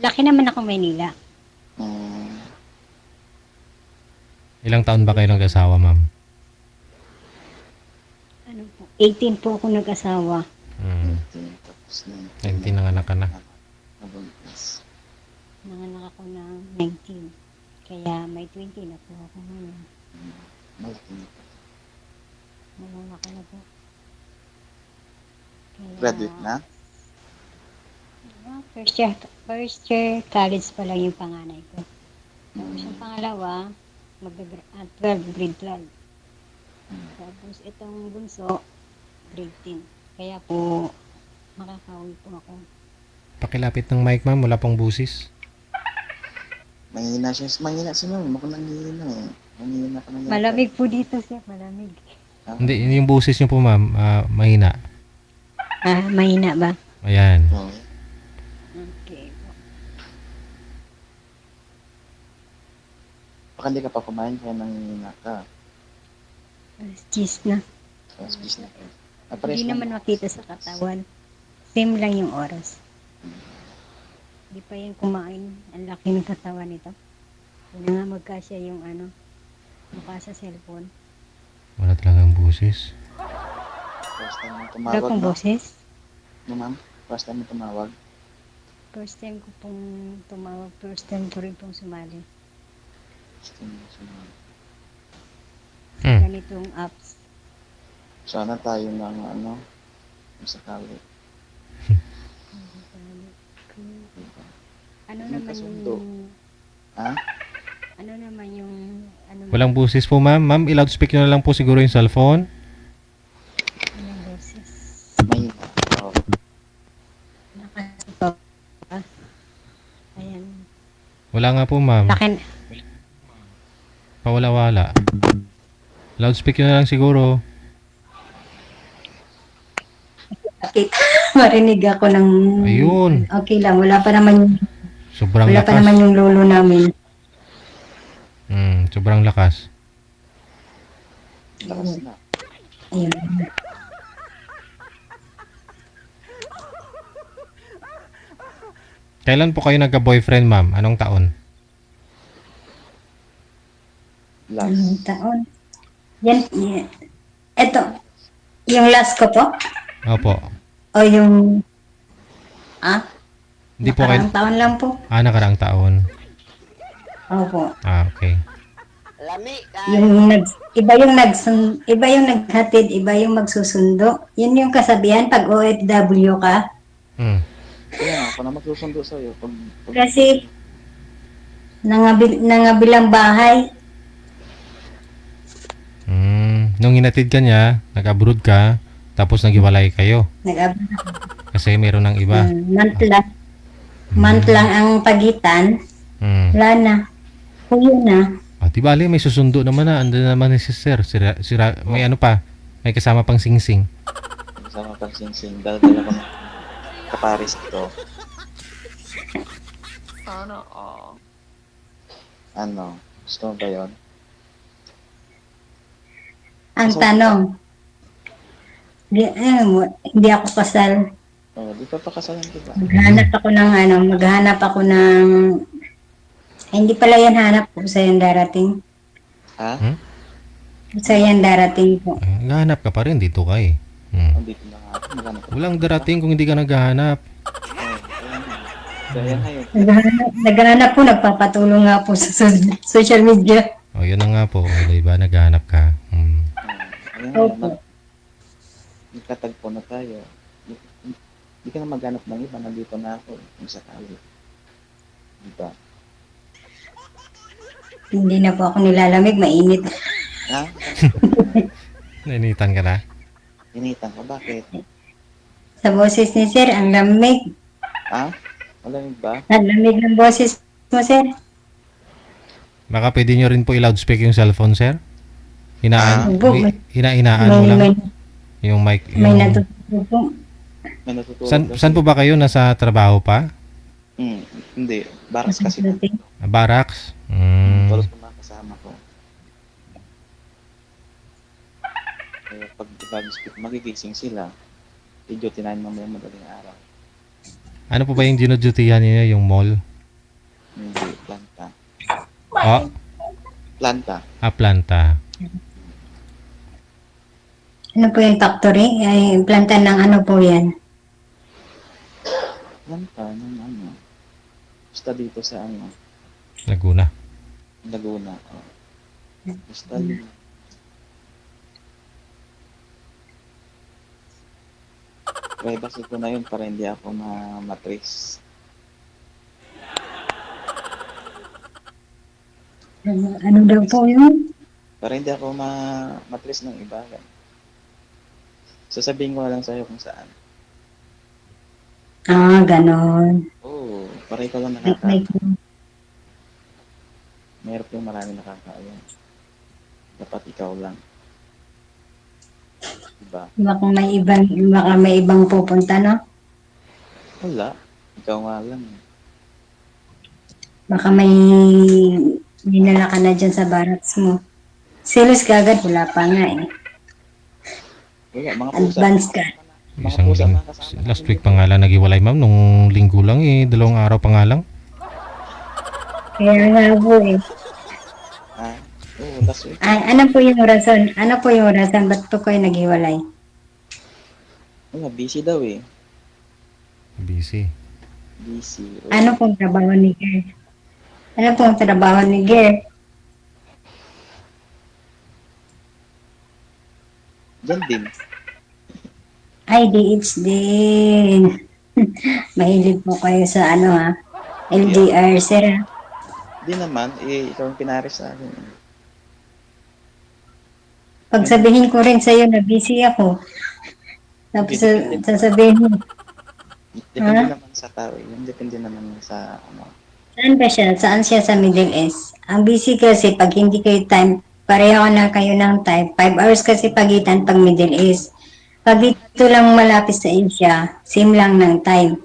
laki naman ako Maynila. Ilang taon ba kayo nag-asawa, ma'am? 18 po ako nag-asawa. 19 nanganak ka na. Nanganak ako ng 19. Kaya may 20 na po ako ngayon. Nanganak ka na po. Graduate na? First year college pa lang yung panganay ko. Tapos yung pangalawa, 12, grade 12. Tapos itong bunso, grade 10. Kaya po, makakauwi po ako. Pakilapit ng mic, ma'am. Wala pong busis. Mahina siya. Mahina siya, ma'am. Ako nanghihina eh. Mahina ka na. Malamig po dito siya. Malamig. Hindi, yung busis niyo po, ma'am, mahina. Mahina ba? Ayan. Okay. Baka hindi ka pa kumain kaya nanghihina ka. Cheese na. Cheese na. Hindi naman makita sa katawan. Same lang yung oras. Hindi pa yan kumain. Ang laki ng katawan nito. Hindi nga magkasya yung mukha sa cellphone. Wala talagang busis. First time mo Wala tumawag, pong no? boses? No, ma'am? First time mo tumawag? First time ko pong tumawag. First time ko rin pong sumali. First time mo tumawag. Ganitong apps. Sana tayo ng masakali. Ano naman yung... Ha? Ano naman yung... Walang busis po, ma'am. Ma'am, i-loudspeak nyo na lang po siguro yung cellphone. Walang boses. Mahina. Nakasito. Ayan. Wala nga po, ma'am. Lakin. Pawala-wala. Loudspeak nyo na lang siguro. Marinig ako ng... Ayun. Okay lang. Wala pa naman Sobrang wala lakas. pa naman yung lolo namin. Sobrang lakas. Lakas na. Ayun. Kailan po kayo nagka-boyfriend, ma'am? Anong taon? Anong taon? Yan. Ito. Yung last ko po? Opo. O yung... Hindi po kayo... Nakaraang taon lang po. Nakaraang taon. Opo. Okay. Iba yung naghatid, iba yung magsusundo. Yun yung kasabihan pag OFW ka. Kaya nga, ako na magsusundo sa'yo. Kasi nangabilang bahay. Nung hinatid ka niya, nag-abroad ka, tapos naghiwalay kayo. Kasi meron ng iba. Month lang ang pagitan. Wala na. Kuya na. Di bali, may susundo naman na. Ando naman ni sister. May ano pa. May kasama pang singsing. Kasama pang singsing. Dala-dala ko na kaparis ito. Ano? Gusto mo ba yun? Ang tanong, hindi ako kasal. Oh, di pa pakasalan kita. Maghanap ako ng, ay, hindi pala yan hanap ko sa yan darating. Ha? Sa yan darating po. Ay, naghahanap ka pa rin, dito ka eh. Dito na nga ako. Maghanap ako. Walang darating kung hindi ka naghahanap. Kaya na yun. Naghahanap po, nagpapatulong nga po sa social media. O, yun na nga po. O, diba, naghahanap ka. Ayan na, Opo. nagkatagpo na tayo. Hindi ka na maghanap ng iba, nandito na ako kung sakali. Diba? Hindi na po ako nilalamig, mainit. Ha? Nainitan ka na? Initan ka, bakit? Sa boses ni Sir, ang lamig. Ha? Malamig ba? Ang lamig ng boses mo, Sir. Baka pwede nyo rin po i-loudspeak yung cellphone, sir? Hinaan mo lang yung mic. May natutulog po. May natutulog. Saan po ba kayo? Nasa trabaho pa? Hindi. Baras kasi. Barracks? Tulog ko mga kasama ko. Kaya pag i-loudspeak, magigising sila. I-duty na mamaya madaling araw. Ano po ba yung dinudutihan niyo, yung mall? Hindi, planta. Oh? Planta. Planta. Ano po yung factory? Ay, planta ng ano po yan? Planta ng ano. Basta dito sa ano. Laguna. Laguna. Oh. Basta yun. Privacy ko na yun para hindi ako matris. Ano daw po yun? Para hindi ako matris ng iba. Sasabihin ko na lang sa'yo kung saan. Ganon. Oo, para ikaw lang nakakaalam. Mayroon yung marami nakakaalam. Dapat ikaw lang. Diba? Baka may ibang pupunta, no? Wala. Ikaw nga lang. Baka may dinala ka na dyan sa barracks mo. Silos ka agad, wala pa nga eh. Wala, mga pusa. Advance ka. Last week pa nga lang naghiwalay, ma'am. Nung linggo lang eh. 2 araw pa nga lang. Kaya nga po eh. Oo, last week. Ay, ano po yung rason? Ano po yung rason? Ba't po kayo naghiwalay? Wala, busy daw eh. Busy. Busy. Ano pong trabaho ni Ger? Ano pong trabaho ni Ger? Diyan din. Ay, DH din. Mahilig po kayo sa ano ha? LDR, sir ha? Di naman, ikaw ang pinaris sa akin. Pagsabihin ko rin sa'yo na busy ako. Tapos sasabihin mo. Depende naman sa tao. Yung depende naman sa ano. Saan ba siya? Saan siya sa Middle East? Ang busy kasi pag hindi kayo time, pareho na kayo ng time. 5 hours kasi pagitan pag Middle East. Pag dito lang malapit sa Asia, same lang ng time.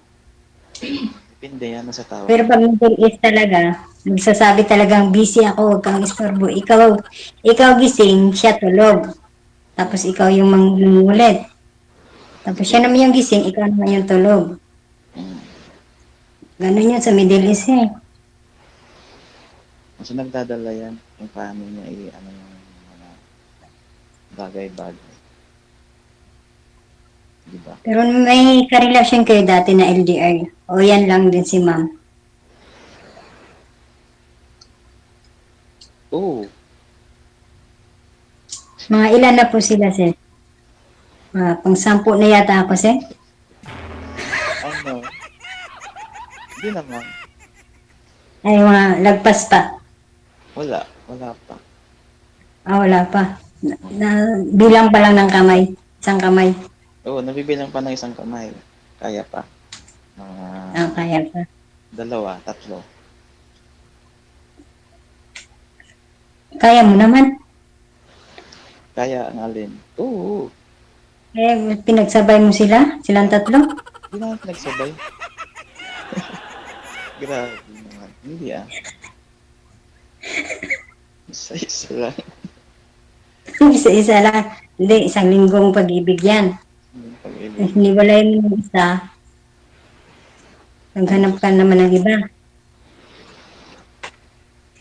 Depende yan sa tao. Pero pag Middle East talaga, nagsasabi talagang busy ako, huwag kang istorbo. Ikaw gising, siya tulog. Tapos ikaw yung mangungulit. Tapos siya naman yung gising, ikaw naman yung tulog. Ganun yun sa Middle East eh. Kasi nagdadala yan, yung family niya, ano yung mga bagay-bagay. Diba? Pero may karelasyon kayo dati na LDR. O yan lang din si ma'am. Oo. Mga ilan na po sila, sir? Pang-10 na yata ako, sir. Ano? Hindi naman. Ay, mga lagpas pa. Wala pa. Wala pa. Bilang pa lang ng kamay. Isang kamay. Oo, nabibilang pa ng isang kamay. Kaya pa. Kaya pa. 2, 3. Kaya mo naman. Kaya ang alin? Oo. Pinagsabay mo sila? Silang 3? Hindi naman pinagsabay. Grabe naman. Hindi Isa-isa lang. Isa-isa lang. Hindi, 1 linggong pag-ibig yan. Hiniwalay mo yung isa, Naghanap ka naman ng iba.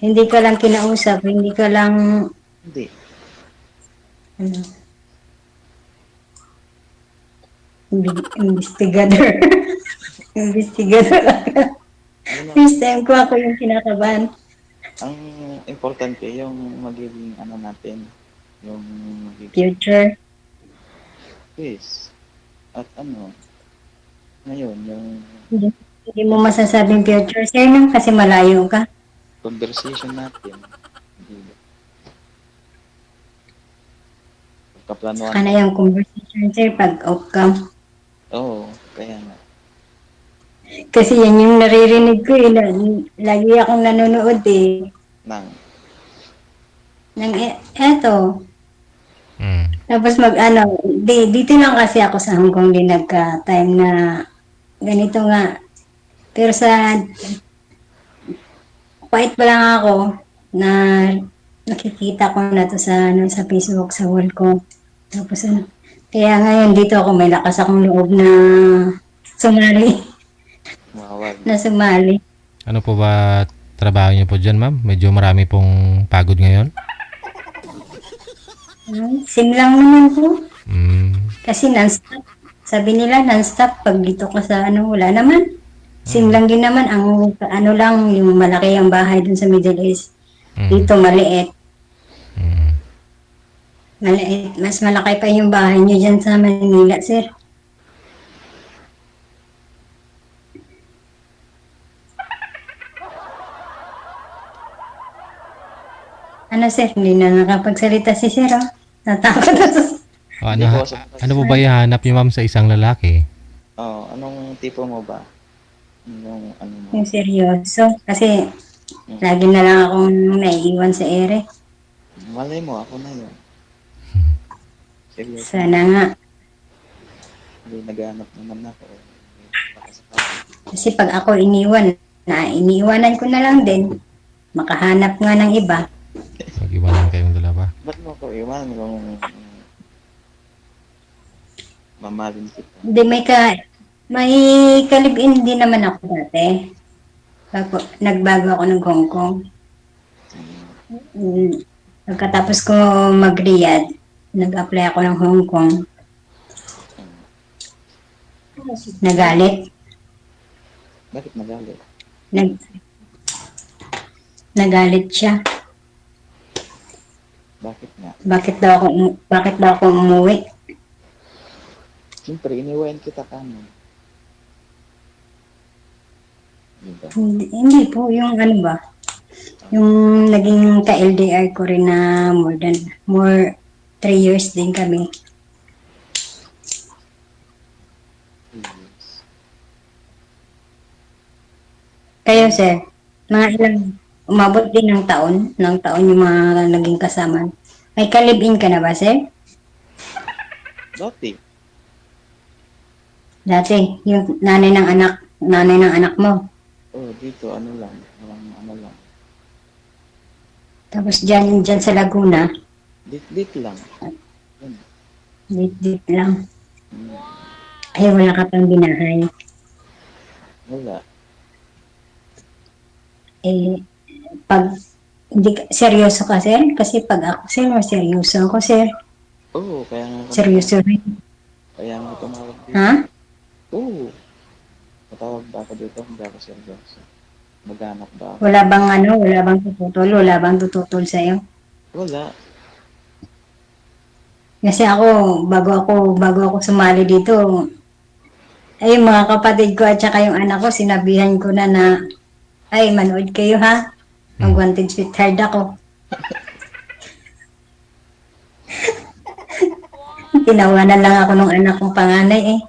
Hindi ka lang kinausap, hindi ka lang, Hindi. ano, investigador. Investigador ako. Yun ang, First time ko ako yung kinakabahan. ang importante yung magiging ano natin, yung magiging Future. quiz. At ano, ngayon, yung Hindi mo masasabing future, sir, no? Kasi malayo ka. conversation natin, hindi. Pagkaplanuhan. Saka na yung conversation, sir, pag off ka. Oo, kaya nga. Kasi yan yung naririnig ko eh. Lagi akong nanonood eh. Nang, Eto. Tapos dito lang kasi ako sa Hong Kong din nagka-time na ganito nga. Pero sa quiet pa lang ako na nakikita ko na to sa Facebook, sa wall ko. Tapos kaya ngayon dito ako may lakas akong loob na sumali. mawawag. Na sumali. Ano po ba trabaho niyo po dyan, ma'am? Medyo marami pong pagod ngayon? Sim lang naman po. Mm. Kasi non-stop. Sabi nila non-stop pag dito ka sa wala naman. Sim lang din naman ang lang yung malaki ang bahay dun sa Middle East. Dito maliit. Maliit. Mas malaki pa yung bahay niyo dyan sa Manila, sir. Ano, sir? Hindi na nakapagsalita si sir, oh. Natakot na sa... Ano po ba ihanap niyo, ma'am, sa isang lalaki? Anong tipo mo ba? Yung ano mo? Yung seryoso. Kasi lagi na lang akong naiiwan sa ere. Malay mo, ako na yun. Seryoso. Sana nga. Hindi naghahanap naman ako. Kasi pag ako iniiwanan ko na lang din. Makahanap nga ng iba. Mag-iwanan kayong dalawa. Ba't mo ko iwan kung mamahalin kita? Hindi, may kalibin din naman ako dati. Nagbago ako ng Hong Kong. Pagkatapos ko mag-Riyadh, nag-apply ako ng Hong Kong. Nagalit. Bakit nagalit? Nagalit siya. Bakit nga? Bakit daw ako umuwi? Siyempre, iniwain kita kamo. Diba? Hindi po, yung yung naging ka-LDR ko rin na more 3 years din kami. Kayo, sir, mga ilang, umabot din ng taon yung mga naging kasama. May kalibin ka na ba, sir? Dati, yung nanay ng anak mo. Dito, ano lang. Tapos dyan sa Laguna. Dit lang. Dit lang. Ay, wala ka pang binahay. Wala. Pag hindi seryoso ka, sir? Kasi pag ako, sir, seryoso ako, sir. Oo, kaya nga. Seryoso rin. Kaya nga tumawag dito. Ha? Oo. Matawag ba ako dito? Hindi ako seryoso. Maghanap ba ako? Wala bang tututol? Wala bang tututol sa'yo? Wala. Kasi bago ako sumali dito, ay yung mga kapatid ko at saka yung anak ko, sinabihan ko na ay, manood kayo ha. Mag-wanted sweetheart ako. Tinawanan lang ako ng anak kong panganay eh.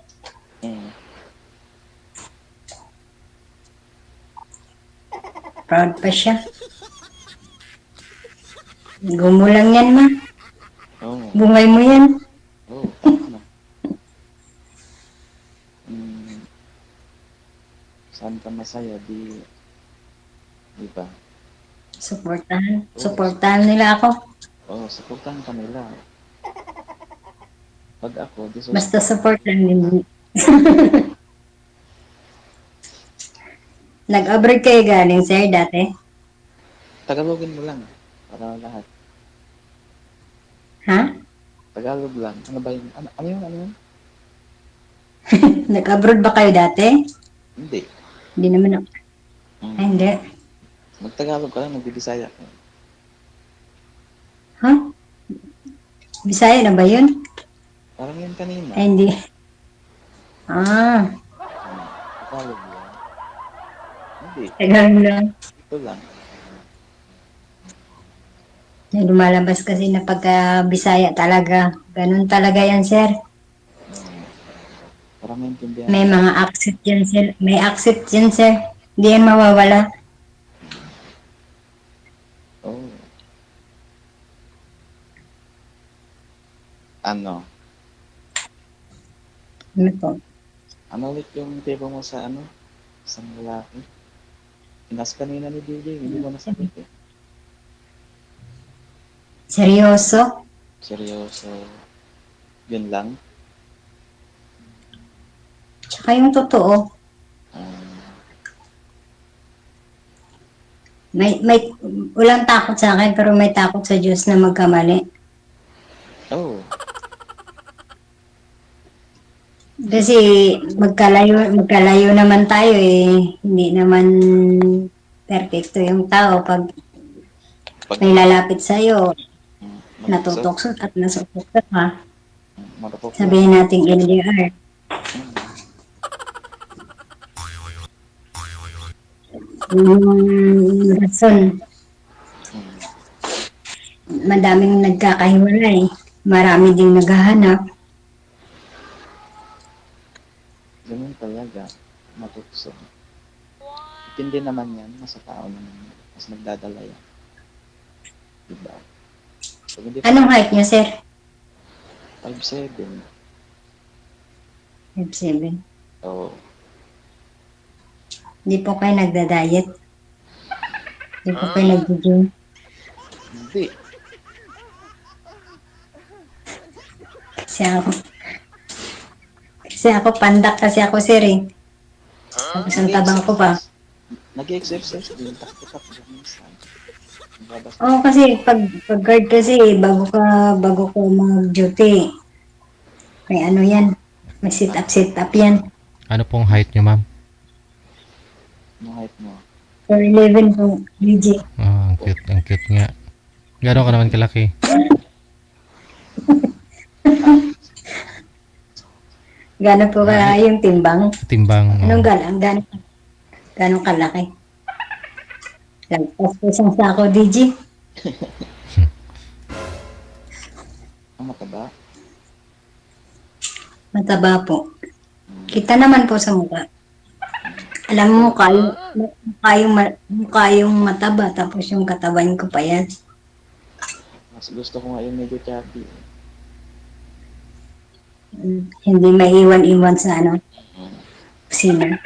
Proud pa siya. Gumulang yan, ma. Bungay mo yan. Saan ka masaya, di ba? Supportahan nila ako. Supportahan ka nila. Pag ako, basta support lang din. Nag-abroad kayo galing, sir, dati? Tagalogin mo lang. Para lahat. Ha? Tagalog lang. Ano ba yun? Ano yun? Ano yun? Nag-abroad ba kayo dati? Hindi. Hindi naman ako. Ay, hindi. Magtagalog ka lang, magbibisaya ka. Ha? Bisaya na ba yun? Parang yun kanina. Ay, hindi. Ah, Tagalog lang. Hindi. Tagalog lang. Ito lang. May lumalabas kasi na pagka Bisaya talaga. Ganun talaga yan, sir. Para maintindihan. May mga accent yan, sir. May accent yan, sir. Hindi yan mawawala. Oh. Ano? Ano po? Ano ulit yung tipo mo sa ano? Isang lalaki? Inas kanina ni DJ, hindi mo nasagot eh. Seryoso? Seryoso. Yun lang? Tsaka yung totoo. May walang takot sa akin pero may takot sa Diyos na magkamali. Oh. Kasi magkalayo naman tayo eh. Hindi naman perfecto yung tao pag may lalapit sa'yo. Natutuksot at nasutuksot ha. Sabihin natin LDR. Yung rason. Madaming nagkakahiwalay. Marami ding naghahanap. Ganun talaga. Matukso. Itindi naman yan. Nasa tao naman yan. Mas nagdadala yan. Diba? So, Anong height niyo, sir? 5'7". 5'7". Oo. Hindi po kayo nagda-diet? Hindi po kayo nag-gym? Hindi. Kasi ako pandak kasi ako, sir eh. Tapos ang tabang ko pa. Nag-exercise din. Takot-takot minsan. Oo, kasi pag guard kasi bago ko mag-duty. May ano yan. May sit up yan. Ano pong height nyo, ma'am? Ano height mo? 4'11 po, DJ. Oh, ang cute nga. Gano'n ka naman kalaki? Gano'n po ba yung timbang? Timbang. Anong gano'ng kalaki? Lagpas po isang sako, DJ. Ang mataba? Mataba po. Kita naman po sa mukha. Alam mo, mukha yung mataba, tapos yung katawan ko pa yan. Mas gusto ko nga yung medyo chubby. Hindi maiwan-iwan sa kusina.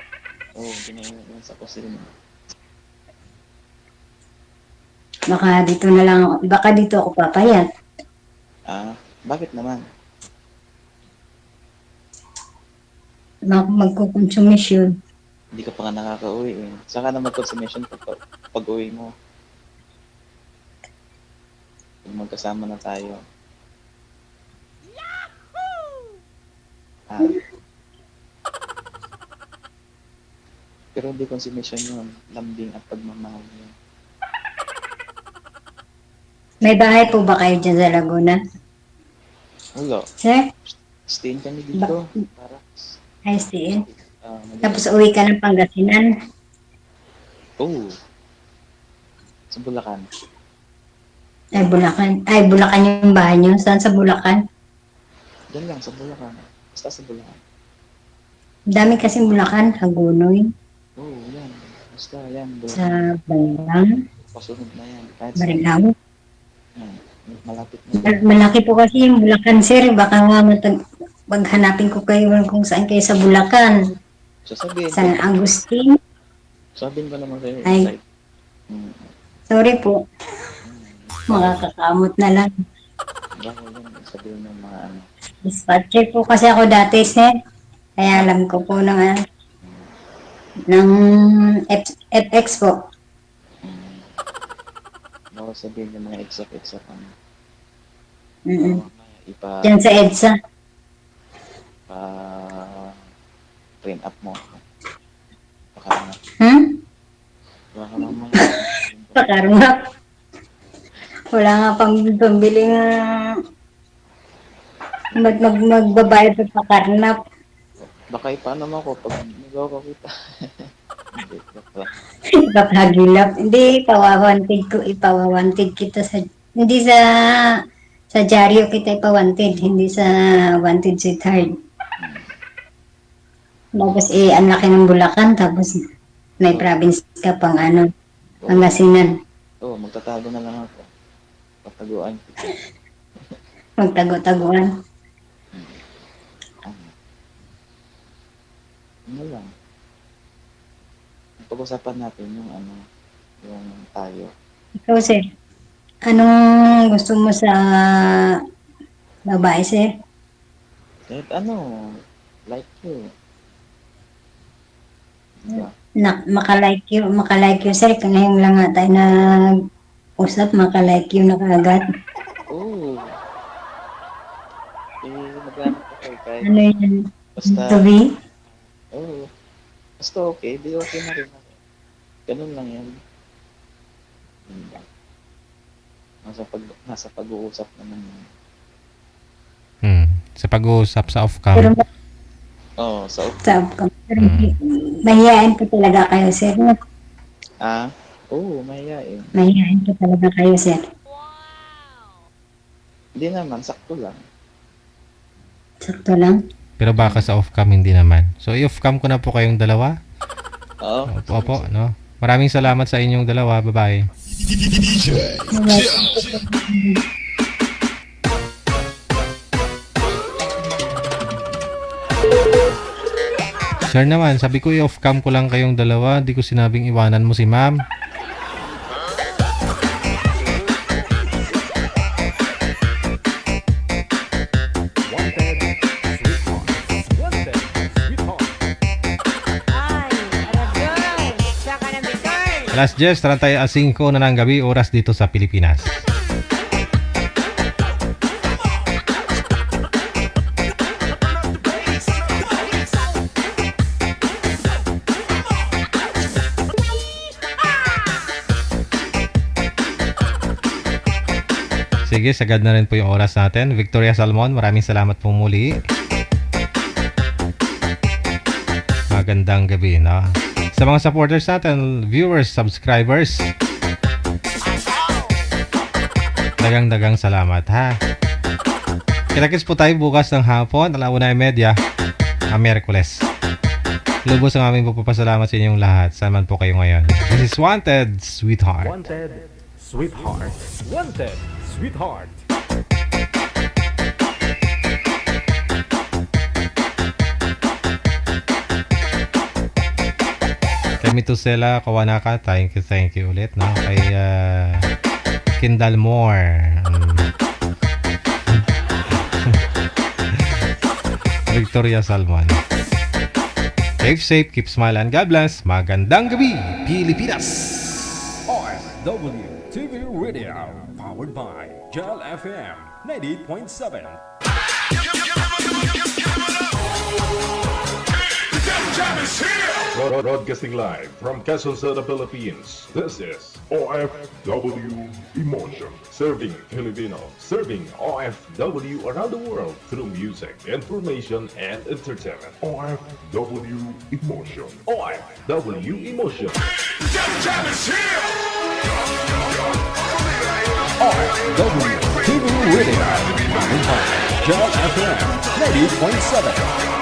Oo, ginagawa sa kusina. Baka dito ako papayat. Ah, bakit naman? Magkukonsumisyon. Hindi ka pa nga nakaka-uwi eh. Saka na mag-consummation pag uwi mo. Pag magkasama na tayo. Ah. Pero hindi consummation yun. Lambing at pagmamahal yun. May bahay po ba kayo dyan sa Laguna? Wala. Sir? Stayin kami dito. Para. Ay, stay. Tapos uwi ka ng Pangasinan. Oo. Sa Bulacan. Ay, Bulacan. Ay, Bulacan yung bahay nyo. Saan sa Bulacan? Diyan lang, sa Bulacan. Basta sa Bulacan. Dami kasing Bulacan. Hagunoy. Oo, yan. Basta yan. Bulacan. Sa Bayrang. Pasunod na yan. Kahit Barilao. Yan. Malapit na. Malaki po kasi yung Bulacan, sir. Baka nga maghanapin ko kayo kung saan kayo sa Bulacan. Sasabihin San ko. Agustin. Sabihin ko naman kayo. Ay. Sorry po. Makakakamot na lang. Bako yan. Sabihin ng mga ano. Dispatcher po kasi ako dati, sir. Kaya alam ko po na ng FX po. Baka sabihin yung mga exact ano. Mm-mm. Ipa Diyan sa EDSA. train up mo. Baka mamaya. Pakarmap. Wala nga pang pambili nga magbabayad sa pakarnap. Baka ipaano mo ako pag nagawa ko kita. Hindi, joke lang. Ipapahagilap. Hindi, ipawawanted kita sa, hindi sa dyaryo kita ipawanted, hindi sa wanted sweetheart. Tapos ang laki ng Bulacan, tapos may province ka pang ano, Pangasinan. Oo, magtatago na lang ako. Pataguan kita. Magtago-taguan. Ano lang. Pag-usapan natin yung yung tayo. Ikaw, sir, anong gusto mo sa babae, sir? Kahit like you. Makalike you, sir. Ngayon lang nga tayo nag-usap, makalike you na kaagad. Oo. Maghanap ako kahit. Ano yun? Basta. To be? Oo. Basta okay, di okay na rin ako. Ganun lang yan. Nasa pag-uusap naman yan. Sa pag-uusap sa off-cam. Oo, sa off-cam. Mahihain po talaga kayo, sir. Oo, mahihain. Mahihain po talaga kayo, sir. Hindi naman, sakto lang. Sakto lang? Pero baka sa off-cam hindi naman. So, i-off-cam ko na po kayong dalawa. Oo. Opo, no? Maraming salamat sa inyong dalawa. Bye-bye. DJ Sir naman, sabi ko i-off-cam ko lang kayong dalawa. Di ko sinabing iwanan mo si ma'am. Alas 10, 35 na ng gabi, oras dito sa Pilipinas. Sige, sagad na rin po yung oras natin. Victoria Salmon, maraming salamat po muli. Magandang gabi, no? Sa mga supporters natin, viewers, subscribers, dagang salamat, ha? Kita-kits po tayo bukas ng hapon, 1:30, Miyerkules. Lubos ang aming pagpapasalamat sa inyong lahat. Saan man po kayo ngayon. This is Wanted, Sweetheart. Wanted, Sweetheart. Wanted, Sweetheart. Kay Mitusela Kawanaka, thank you ulit, no? Kay Kindal Moore, Victoria Salmon. Keep safe, keep smiling, God bless. Magandang gabi, Pilipinas. RSW TV Radio, powered by Gel FM 98.7. Broadcasting live from Quezon City, Philippines. This is OFW Emotion. Serving Filipino. Serving OFW around the world through music, information, and entertainment. OFW Emotion. OFW Emotion. RSW TV Radio, powered by Gel FM 98.7.